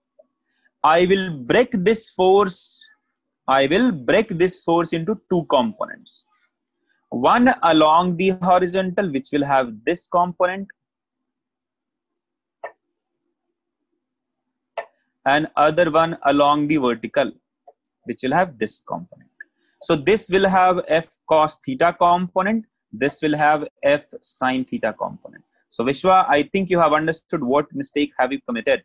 I will break this force into two components. One along the horizontal, which will have this component, and other one along the vertical, which will have this component. So this will have F cos theta component. This will have F sin theta component. So Vishwa, I think you have understood what mistake have you committed.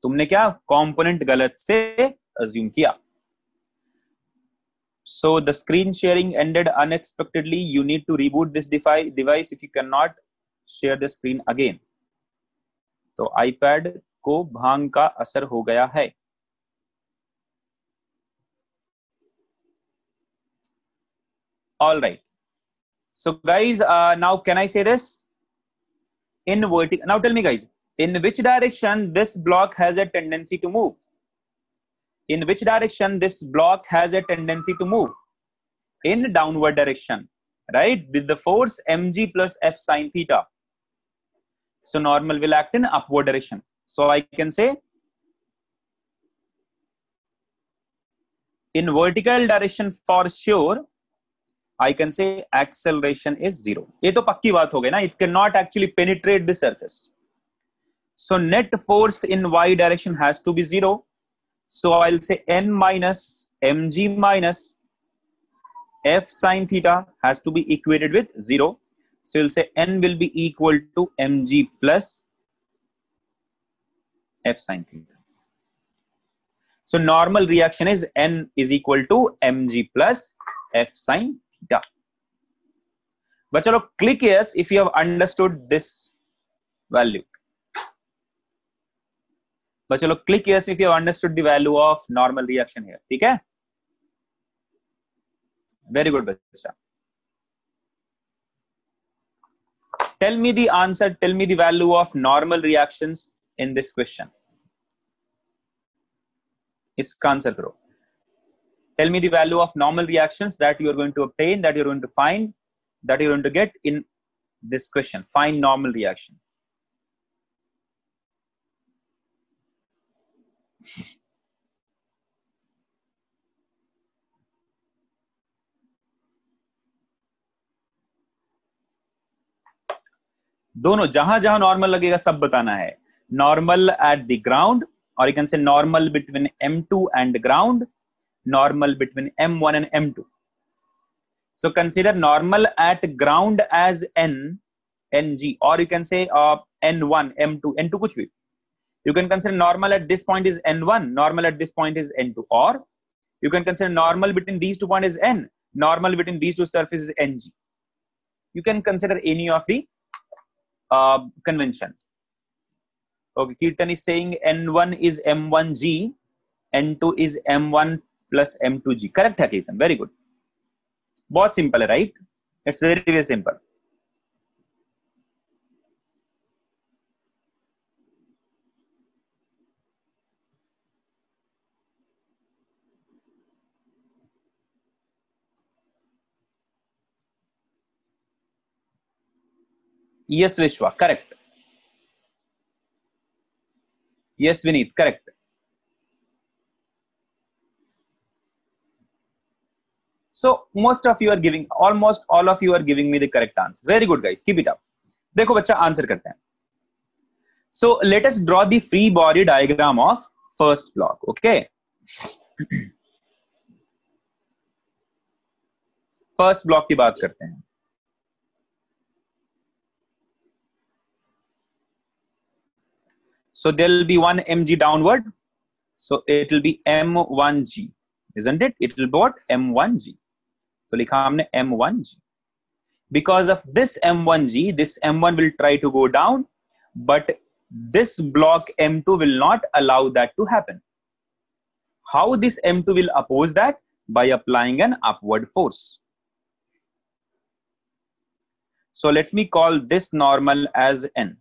तुमने क्या component गलत से assume किया. So the screen sharing ended unexpectedly. You need to reboot this device if you cannot share the screen again. तो iPad को भांग का असर हो गया है. All right. So guys, now can I say this? In vertical. Now tell me guys, in which direction this block has a tendency to move? In which direction this block has a tendency to move? In downward direction, right? With the force mg plus F sin theta. So normal will act in upward direction. So I can say in vertical direction for sure, I can say acceleration is 0. ये तो पक्की बात हो गई ना. It cannot actually penetrate the surface. So net force in y direction has to be 0. So I'll say n minus mg minus F sin theta has to be equated with 0. So you'll say n will be equal to mg plus F sin theta. So normal reaction is n is equal to mg plus F sin theta. But chalo, click yes if you have understood this value. But chalo, click yes if you have understood the value of normal reaction here. Okay? Very good, Bacha. Tell me the answer. Tell me the value of normal reactions in this question. इसका answer करो. Tell me the value of normal reactions that you are going to obtain, that you are going to find, that you are going to get in this question. Find normal reaction. दोनों जहां जहां normal लगेगा सब बताना है. Normal at the ground, or you can say normal between M2 and ground, normal between M1 and M2. So consider normal at ground as NG, or you can say N1, M2, N2 कुछ भी. You can consider normal at this point is N1, normal at this point is N2, or you can consider normal between these two points is N, normal between these two surfaces is NG. You can consider any of the convention. Okay, Kirtan is saying N1 is M1G, N2 is M1 plus M2G. Correct है Kirtan, very good. बहुत simple है, right? It's very, very simple. Yes, Vishwa, correct. Yes, Vineet, correct. So most of you are giving, almost all of you are giving me the correct answer. Very good, guys. Keep it up. देखो बच्चा answer करते हैं. So let us draw the free body diagram of first block. Okay. First block की बात करते हैं. So there will be one mg downward. So it will be m1g, isn't it? It will be what? m1g. So लिखा हमने m1g. Because of this m1g, this m1 will try to go down, but this block m2 will not allow that to happen. How this m2 will oppose that? By applying an upward force. So let me call this normal as n.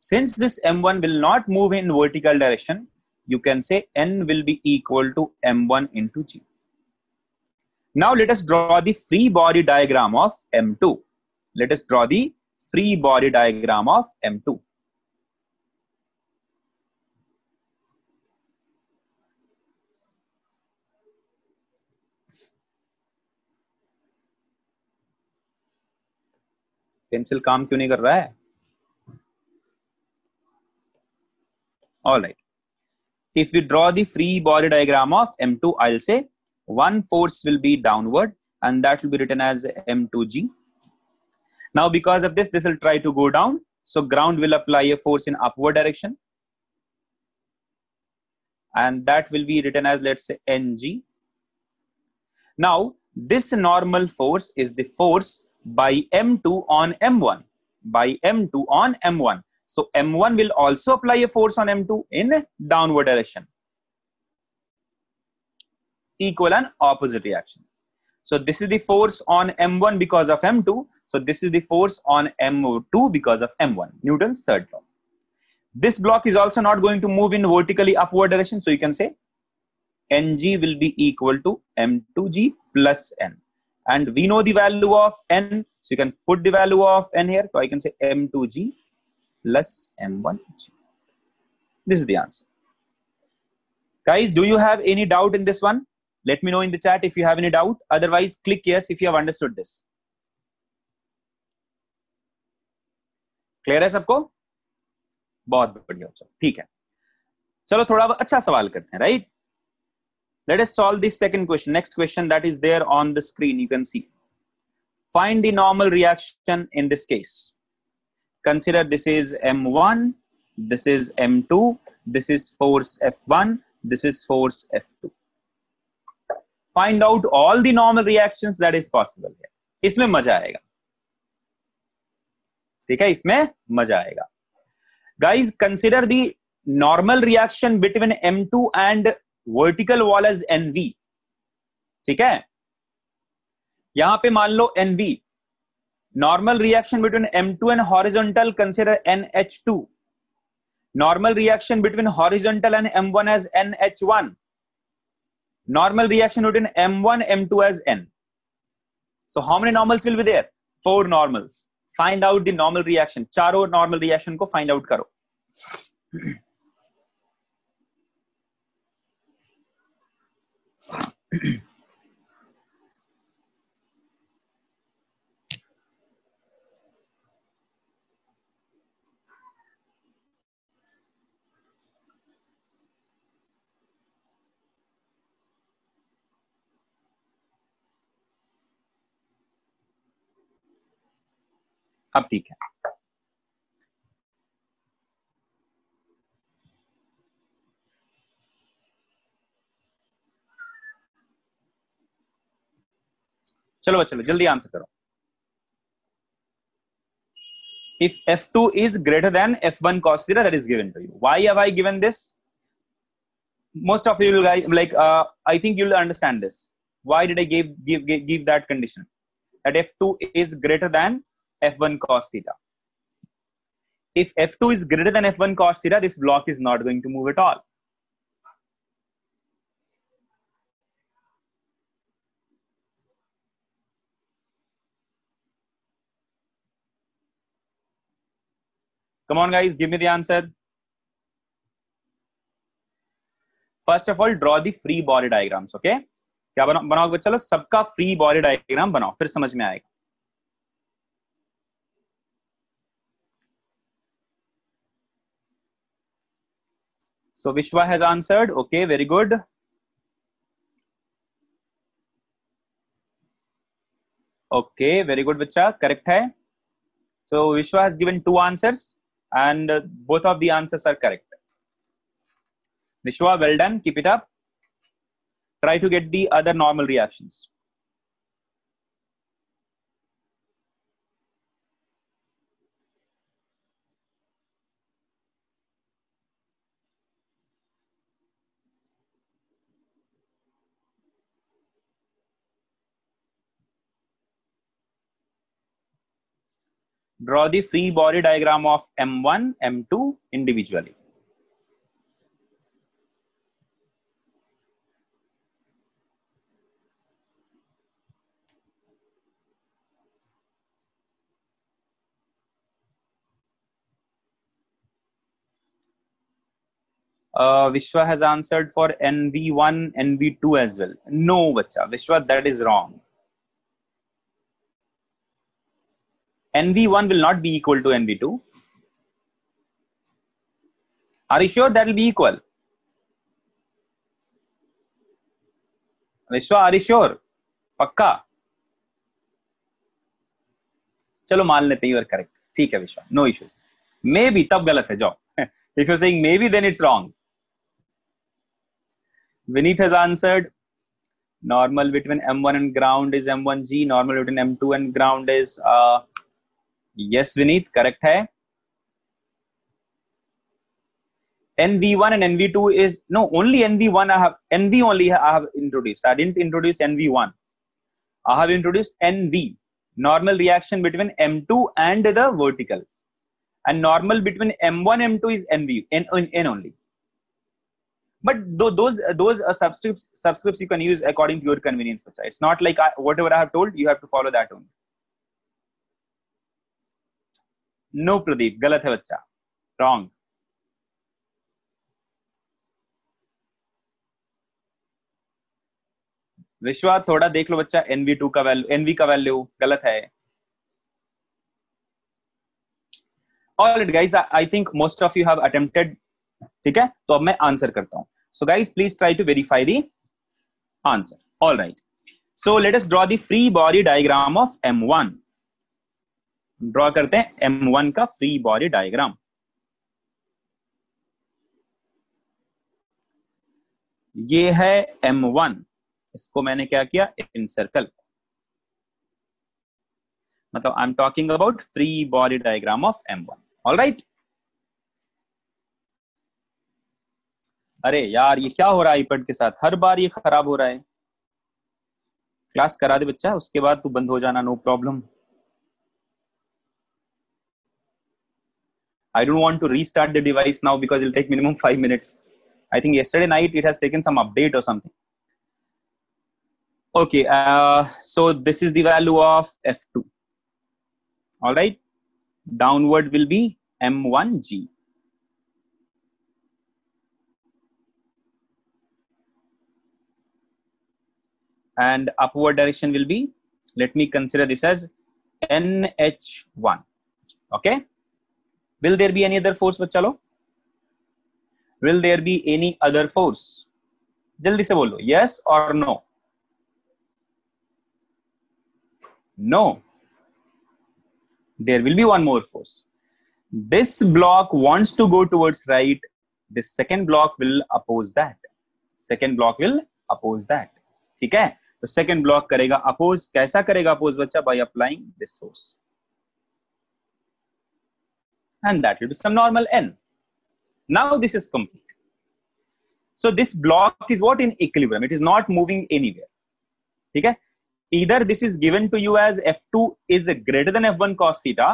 Since this m1 will not move in vertical direction, you can say n will be equal to m1 into g. Now let us draw the free body diagram of m2. Let us draw the free body diagram of m2. Pencil काम क्यों नहीं कर रहा है? All right. If we draw the free body diagram of m2, I'll say one force will be downward, and that will be written as m2g. Now because of this will try to go down, so ground will apply a force in upward direction, and that will be written as, let's say, ng. Now this normal force is the force by m2 on m1, by m2 on m1. So m1 will also apply a force on m2 in downward direction. Equal and opposite reaction. So this is the force on m1 because of m2. So this is the force on m2 because of m1. Newton's third law. This block is also not going to move in vertically upward direction. So you can say ng will be equal to m2g plus n. And we know the value of n. So you can put the value of n here. So I can say m2g plus m1g. This is the answer. Guys, do you have any doubt in this one? Let me know in the chat if you have any doubt. Otherwise, click yes if you have understood this. Clear है सबको? बहुत बढ़िया, ठीक है. चलो थोड़ा अच्छा सवाल करते हैं, right? Let us solve this second question. Next question that is there on the screen. You can see. Find the normal reaction in this case. Consider this is M1, this is M2, this is force F1, this is force F2. Find out all the normal reactions that is possible here. इसमें मजा आएगा. ठीक है, इसमें मजा आएगा. Guys, consider the normal reaction between M2 and vertical wall as NV. ठीक है, यहां पे मान लो NV. Normal reaction between M2 and horizontal, consider NH2. Normal reaction between horizontal and M1 as NH1. Normal reaction between M1, M2 as N. So how many normals will be there? 4 normals. Find out the normal reaction. चारों normal reaction को find out करो. अब ठीक है. चलो चलो जल्दी answer करो. If F2 is greater than F1 cos theta, that is given to you. Why have I given this? Most of you will like, I think you'll understand this. Why did I give that condition? That F2 is greater than F1 cos theta. If F2 is greater than F1 cos theta, this block is not going to move at all. Come on guys, give me the answer. First of all, draw the free body diagrams, okay? क्या बनाओ बच्चा लोग? सबका free body diagram बनाओ, फिर समझ में आएगा. So Vishwa has answered. Okay, very good. Okay, very good, बच्चा. Correct है. So Vishwa has given 2 answers, and both of the answers are correct. Vishwa, well done. Keep it up. Try to get the other normal reactions. Draw the free body diagram of M1, M2 individually. Vishwa has answered for NV1, NV2 as well. No, bacha. Vishwa, that is wrong. NV1 will not be equal to NV2. Are you sure that will be equal? Vishwa, are you sure? पक्का? चलो मान लेते you are correct. ठीक है विश्वा, no issues. Maybe तब गलत है जाओ. If you're saying maybe, then it's wrong. Vineet has answered. Normal between M1 and ground is M1G. Normal between M2 and ground is yes, Vineet, correct है. NV1 and NV2 is no only NV1. I have NV only. I have introduced. I didn't introduce NV1. I have introduced NV. Normal reaction between M2 and the vertical, and normal between M1 M2 is NV N only. But those subscripts you can use according to your convenience. It's not like whatever I have told you have to follow that only. No, Pradeep, galat hai bachcha. Wrong. विश्वा थोड़ा देख लो बच्चा, NV2 का value, NV का value गलत है. All right guys, I think most of you have attempted. ठीक है, तो अब मैं आंसर करता हूं. So guys, please try to verify the answer. All right. So let us draw the free body diagram of M1. Draw करते हैं M1 का फ्री बॉडी डायग्राम. ये है M1. इसको मैंने क्या किया, इन सर्कल. मतलब I am talking about free body diagram of M1. All right. अरे यार ये क्या हो रहा है iPad के साथ, हर बार ये खराब हो रहा है. क्लास करा दे बच्चा, उसके बाद तू बंद हो जाना, no problem. I don't want to restart the device now because it will take minimum 5 minutes. I think yesterday night it has taken some update or something. Okay, so this is the value of F2. All right. Downward will be M1G. And upward direction will be, let me consider this as NH1. Okay. Will there be any other force बच्चा लोग? Will there be any other force? जल्दी से बोलो, yes or no? No. There will be one more force. This block wants to go towards right. This second block will oppose that. Second block will oppose that. ठीक है? तो second block करेगा oppose. कैसा करेगा oppose बच्चा? By applying this force. And that will be some normal n. Now this is complete. So this block is what? In equilibrium. It is not moving anywhere. Okay? Either this is given to you as F2 is greater than F1 cos theta,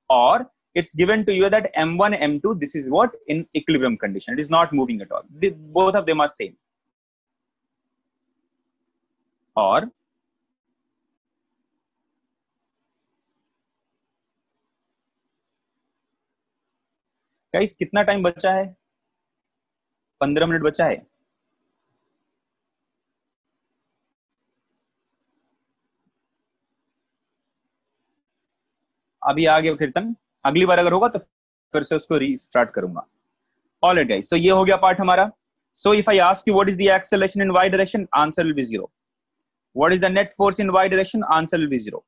or it's given to you that M1, M2, this is what? In equilibrium condition. It is not moving at all. Both of them are same. Or guys कितना time बचा है? 15 minute बचा है. अभी आगे कीर्तन, अगली बार अगर होगा तो फिर से उसको रीस्टार्ट करूंगा. ऑलराइट गाइस, सो ये हो गया पार्ट हमारा. So if I ask you what is the acceleration in y direction, answer will be 0. What is the net force in y direction, answer will be 0.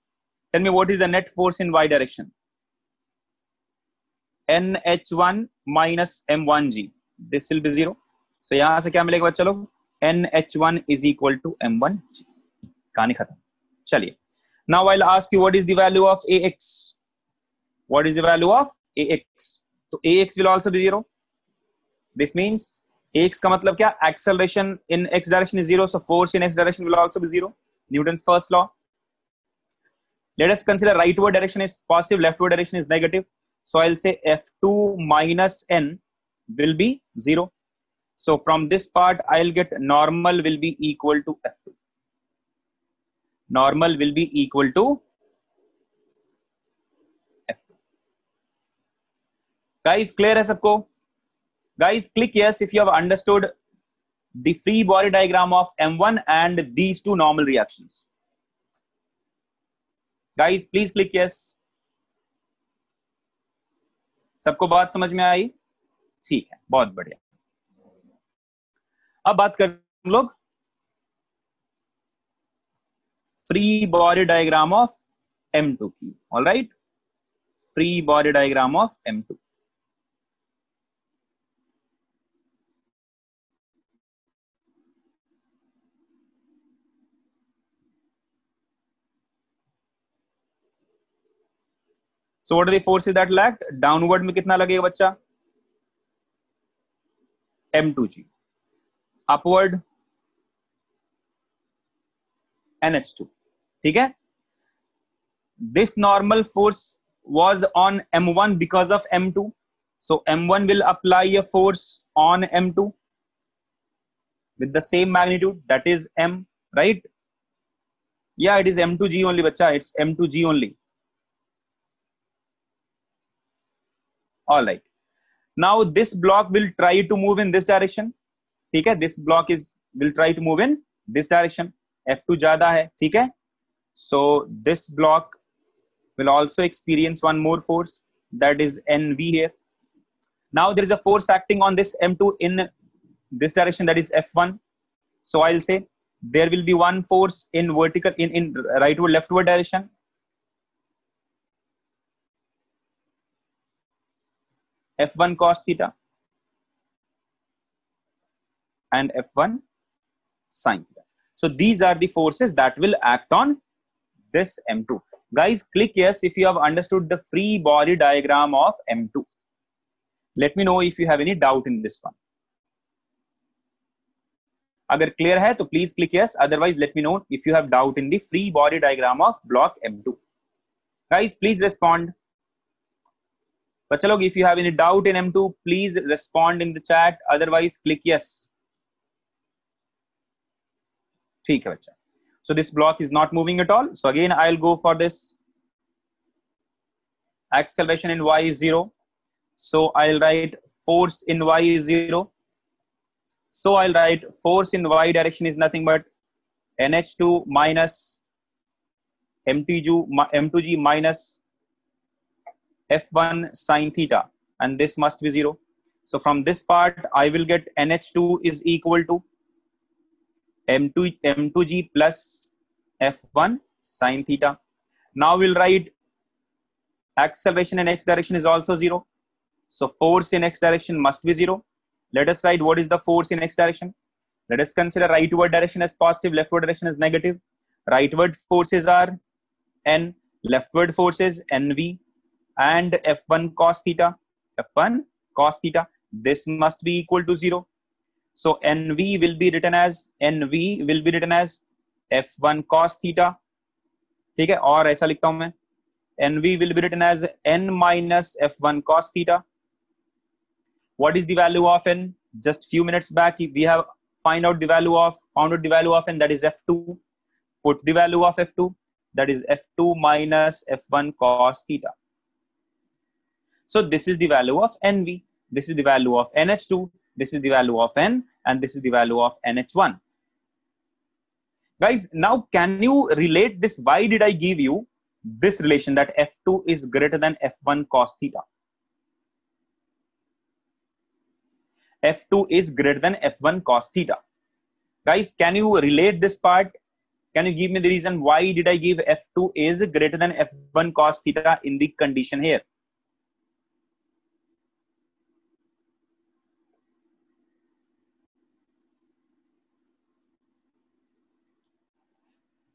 Tell me what is the net force in y direction. NH1 minus M1G. This will be 0. So यहां से क्या मिलेगा बच्चा लोग? NH1 is equal to M1G. कहानी खत्म. चलिए. Now I'll ask you what is the value of AX. What is the value of AX? तो AX will also be 0. This means AX का मतलब क्या? Acceleration in X direction is 0. So force in X direction will also be 0. Newton's first law. Let us consider rightward direction is positive, leftward direction is negative. So I'll say F2 minus N will be 0. So from this part, I'll get normal will be equal to F2. Normal will be equal to F2. Guys, clear hai sabko? Guys, click yes if you have understood the free body diagram of M1 and these two normal reactions. Guys, please click yes. सबको बात समझ में आई? ठीक है, बहुत बढ़िया. अब बात करें हम लोग free body diagram of M2 की. All right, free body diagram of M2. So what are the forces that lacked? Downward में कितना लगेगा बच्चा? M2G. Upward NH2. ठीक है? This normal force was on M1 because of M2. So M1 will apply a force on M2 with the same magnitude, that is M, right? Yeah, it is M2G only, bachcha. It's M2G only. All right. Now this block will try to move in this direction. ठीक है? This block will try to move in this direction. F2 ज़्यादा है. ठीक है? So this block will also experience one more force, that is NV here. Now there is a force acting on this M2 in this direction, that is F1. So I'll say there will be one force in vertical in rightward leftward direction. F1 cos theta and F1 sin theta. So these are the forces that will act on this M2. Guys, click yes if you have understood the free body diagram of M2. Let me know if you have any doubt in this one. अगर clear है तो please click yes. Otherwise, let me know if you have doubt in the free body diagram of block M2. Guys, please respond. बच्चा लोग, if you have any doubt in M2, please respond in the chat. Otherwise, click yes. ठीक है बच्चा. So this block is not moving at all. So again, I'll go for this. Acceleration in y is 0. So I'll write force in y is 0. So I'll write force in y direction is nothing but NH2 minus M2G minus F1 sin theta, and this must be 0. So from this part, I will get NH2 is equal to M2G plus F1 sin theta. Now we'll write acceleration in x direction is also 0. So force in x direction must be 0. Let us write what is the force in x direction. Let us consider rightward direction as positive, leftward direction as negative. Rightward forces are N, leftward forces NV and F1 cos theta. F1 cos theta. This must be equal to 0. So NV will be written as F1 cos theta. ठीक है, और ऐसा लिखता हूं मैं, NV will be written as N minus F1 cos theta. What is the value of N? Just few minutes back we have found out the value of N, that is F2. Put the value of F2, that is F2 minus F1 cos theta. So this is the value of NV. This is the value of NH2. This is the value of N, and this is the value of NH1. Guys, now can you relate this? Why did I give you this relation that F2 is greater than F1 cos theta? F2 is greater than F1 cos theta. Guys, can you relate this part? Can you give me the reason why did I give F2 is greater than F1 cos theta in the condition here?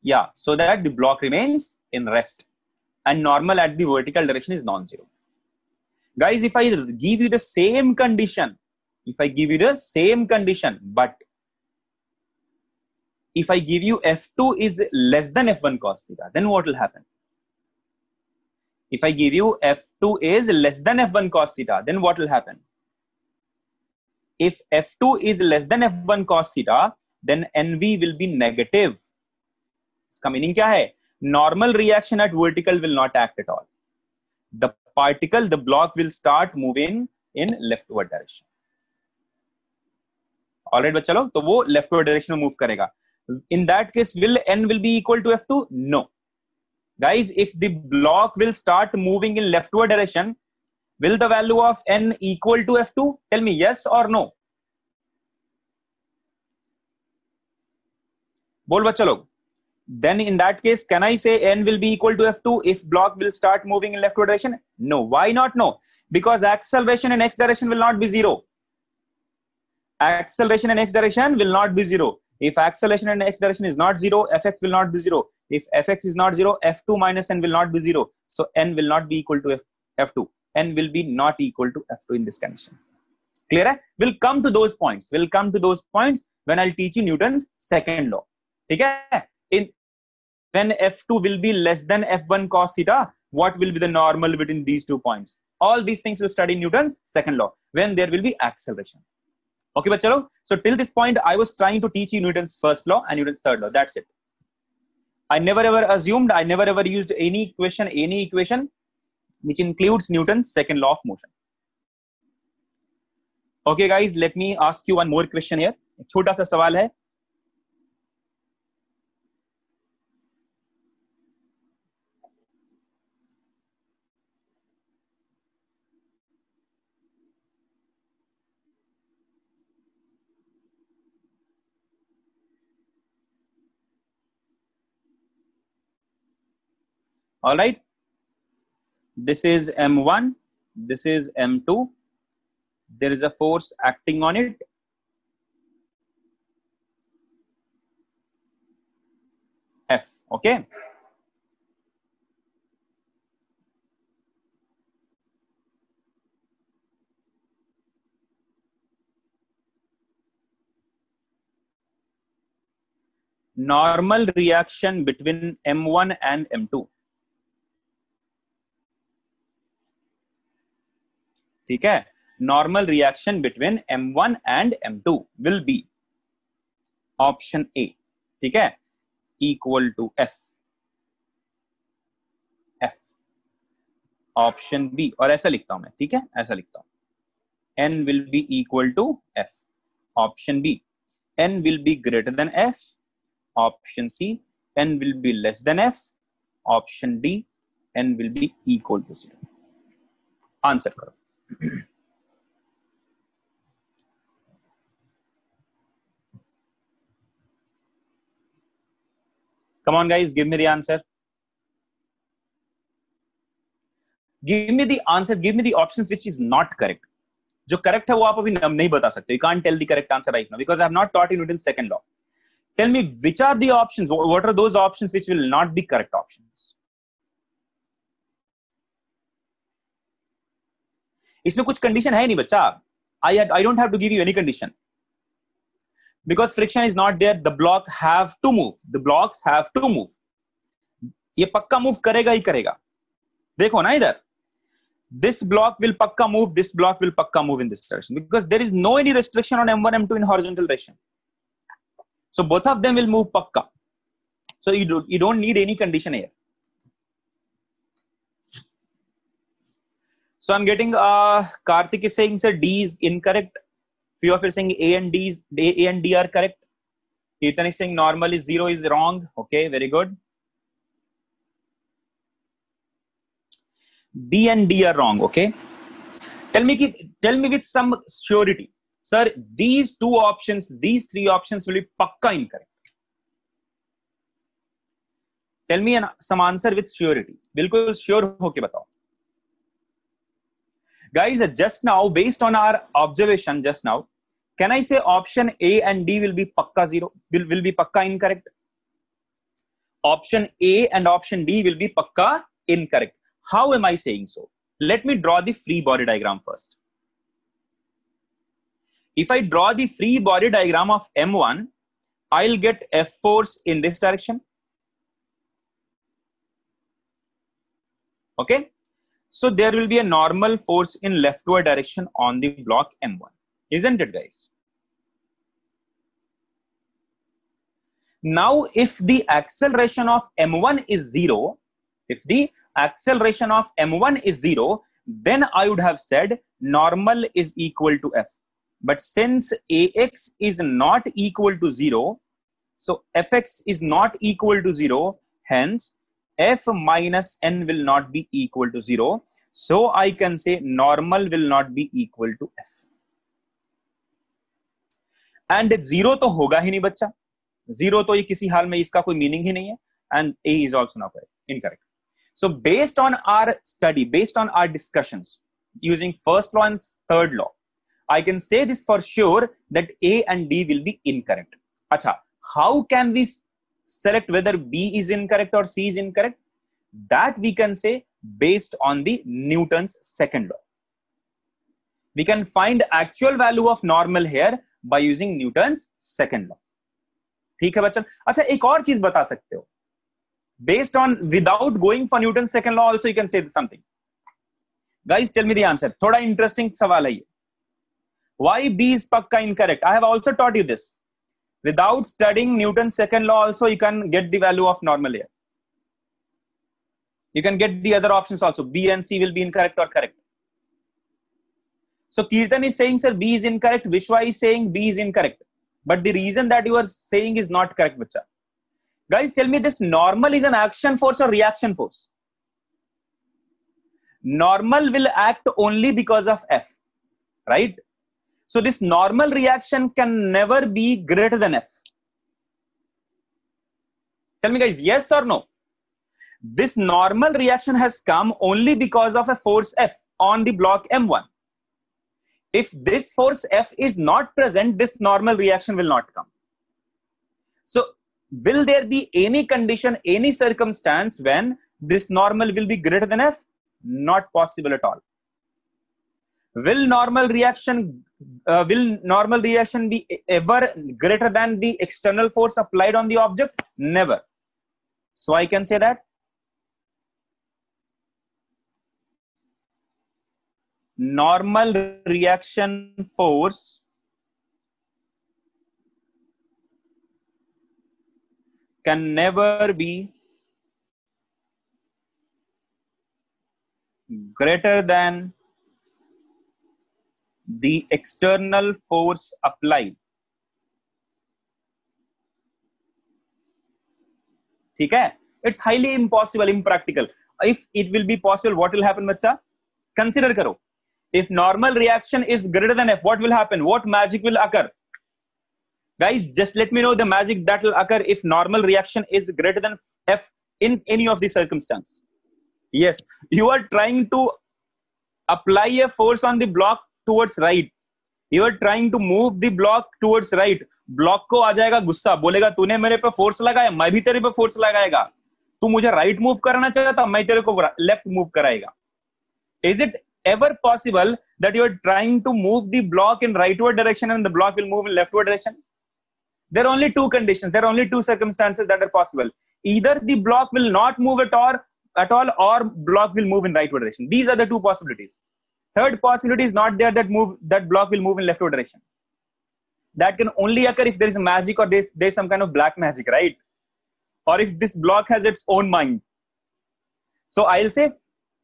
Yeah, so that the block remains in rest and normal at the vertical direction is non-zero. Guys, if I give you the same condition, but if I give you F2 is less than F1 cos theta, then what will happen? If I give you F2 is less than F1 cos theta, then what will happen? If F2 is less than F1 cos theta, then NV will be negative. इसका meaning क्या है? Normal reaction at vertical will not act at all. The particle, the block will start moving in leftward direction. Alright, बच्चा लोग, तो वो leftward direction में move करेगा. In that case, will N will be equal to F2? No. Guys, if the block will start moving in leftward direction, will the value of N equal to F2? Tell me yes or no. बोल बच्चा लोग. Then in that case, can I say N will be equal to F2 if block will start moving in leftward direction? No. Why not? No. Because acceleration in x direction will not be zero. Acceleration in x direction will not be zero. If acceleration in x direction is not zero, Fx will not be zero. If Fx is not zero, F2 minus N will not be zero. So N will not be equal to F2. N will be not equal to F2 in this condition. Clear? We'll come to those points. We'll come to those points when I'll teach you Newton's second law. Okay? When F2 will be less than F1 cos theta, what will be the normal between these 2 points? All these things we'll study Newton's second law, when there will be acceleration. Okay, but chalo. So till this point, I was trying to teach you Newton's first law and Newton's third law. That's it. I never ever assumed, I never ever used any equation which includes Newton's second law of motion. Okay, guys, let me ask you one more question here. एक छोटा सा सवाल है. All right, this is M1, this is M2. There is a force acting on it. F, okay. Normal reaction between M1 and M2. ठीक है, normal reaction between M1 and M2 will be option A, ठीक है, equal to F. Option B, और ऐसा लिखता हूं मैं, ठीक है, ऐसा लिखता हूं, N will be equal to F. Option B, N will be greater than F. Option C, N will be less than F. Option D, N will be equal to 0. Answer करो. Come on, guys, give me the answer. Give me the answer. Give me the options which is not correct. जो correct है वो आप अभी नहीं बता सकते. You can't tell the correct answer right now because I have not taught you Newton's second law. Tell me which are the options. What are those options which will not be correct options? इसमें कुछ condition है नहीं बच्चा. I don't have to give you any condition because friction is not there. The block have to move. The blocks have to move. ये पक्का move करेगा ही करेगा. देखो ना इधर. This block will pakka move. This block will pakka move in this direction because there is no any restriction on M1, M2 in horizontal direction. So both of them will move pakka. So you don't need any condition here. So I'm getting Karthik is saying sir D is incorrect. Few of you are saying A and D are correct. Ketan is saying normal is 0 is wrong. Okay, very good. B and D are wrong. Okay. Tell me with some surety, sir. These two options, these three options will be pakka incorrect. Tell me some answer with surety. बिल्कुल sure होके बताओ. Guys, just now, based on our observation just now, can I say option A and D will be pakka 0? Will be pakka incorrect? Option A and option D will be pakka incorrect. How am I saying so? Let me draw the free body diagram first. If I draw the free body diagram of M1, I'll get F force in this direction. Okay? So there will be a normal force in leftward direction on the block M1. Isn't it, guys? Now, if the acceleration of M1 is 0, if the acceleration of M1 is 0, then I would have said normal is equal to F. But since AX is not equal to 0, so Fx is not equal to 0, hence F minus N will not be equal to 0. So I can say normal will not be equal to F. And 0 तो होगा ही नहीं बच्चा, 0 तो ये किसी हाल में इसका कोई मीनिंग ही नहीं है, and A is also not incorrect. So based on our study, based on our discussions using first law and third law, I can say this for sure that A and D will be incorrect. Acha, how can we select whether B is incorrect or C is incorrect? That we can say based on the Newton's second law. We can find actual value of normal here by using Newton's second law. ठीक है बच्चों? अच्छा, एक और चीज बता सकते हो. Based on, without going for Newton's second law also you can say something. Guys, tell me the answer. थोड़ा interesting सवाल है ये. Why B is पक्का incorrect? I have also taught you this. Without studying Newton's second law also you can get the value of normal here. You can get the other options also. B and C will be incorrect or correct. So Kirtan is saying, sir, B is incorrect. Vishwa is saying B is incorrect. But the reason that you are saying is not correct, bacha. Guys, tell me, this normal is an action force or reaction force? Normal will act only because of F, right? So this normal reaction can never be greater than F. Tell me, guys, yes or no? This normal reaction has come only because of a force F on the block M1. If this force F is not present, this normal reaction will not come. So will there be any condition, any circumstance when this normal will be greater than F? Not possible at all. Will normal reaction be ever greater than the external force applied on the object? Never. So I can say that normal reaction force can never be greater than the external force applied. ठीक है? It's highly impossible, impractical. If it will be possible, what will happen, बच्चा? Consider करो. If normal reaction is greater than F, what will happen? What magic will occur? Guys, just let me know the magic that will occur if normal reaction is greater than F in any of the circumstance. Yes, you are trying to apply a force on the block towards right. You are trying to move the block towards right. Block को आ जाएगा गुस्सा, बोलेगा तूने मेरे पे force लगाया, मैं भी तेरे पे फोर्स लगाएगा. तू मुझे राइट मूव कराना चाहता, मैं तेरे को लेफ्ट मूव कराएगा. Is it ever possible that you are trying to move the block in rightward direction and the block will move in leftward direction? There are only two conditions. There are only two circumstances that are possible. Either the block will not move at all, or block will move in rightward direction. These are the two possibilities. Third possibility is not there, that block will move in leftward direction. That can only occur if there is magic or there's some kind of black magic, right? Or if this block has its own mind. So I'll say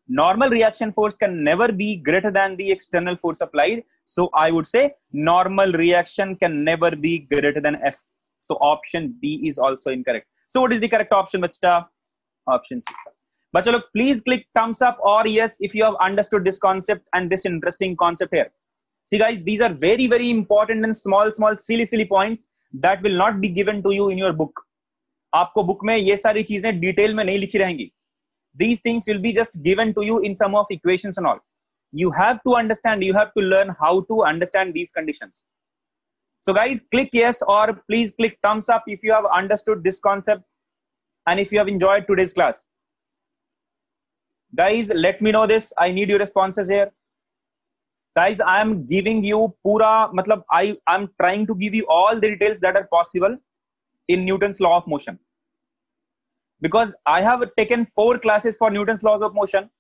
normal reaction force can never be greater than the external force applied. So I would say normal reaction can never be greater than F. So option B is also incorrect. So what is the correct option, bacha? Option C. But look, please click thumbs up or yes if you have understood this concept and this interesting concept here. See guys, these are very, very important and small, silly points that will not be given to you in your book. आपको book में ये सारी चीजें detail में नहीं लिखी रहेंगी. These things will be just given to you in some of equations and all. You have to understand, you have to learn how to understand these conditions. So guys, click yes or please click thumbs up if you have understood this concept and if you have enjoyed today's class. Guys, let me know this. I need your responses here. Guys, I am giving you I am trying to give you all the details that are possible in Newton's law of motion. Because I have taken 4 classes for Newton's laws of motion.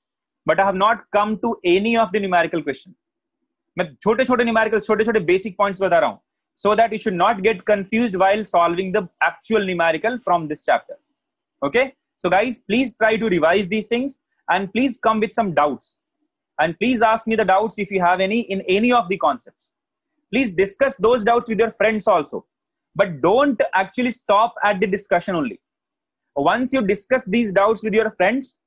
but I have not come to any of the numerical question. मैं छोटे छोटे numericals, छोटे छोटे basic points बता रहा हूं, so that you should not get confused while solving the actual numerical from this chapter. Okay, so guys, please try to revise these things and please come with some doubts, and please ask me the doubts if you have any in any of the concepts. Please discuss those doubts with your friends also, but don't actually stop at the discussion only. Once you discuss these doubts with your friends,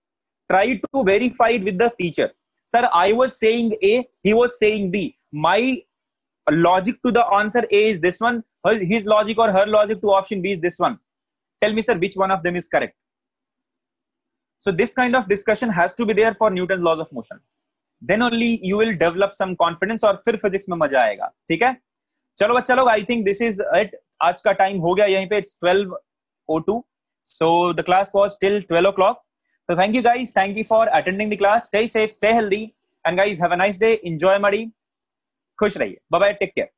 try to verify it with the teacher. Sir, I was saying A, he was saying B. My logic to the answer A is this one. His logic or her logic to option B is this one. Tell me, sir, which one of them is correct? So this kind of discussion has to be there for Newton's laws of motion. Then only you will develop some confidence और फिर physics में मजा आएगा. ठीक है? चलो बच्चा लोग, I think this is it. आज का टाइम हो गया यहीं पे. It's 12:02. So the class was till 12 o'clock. So thank you guys. Thank you for attending the class. Stay safe, stay healthy, and guys have a nice day. Enjoy Muddy. खुश रहिए. Bye bye. Take care.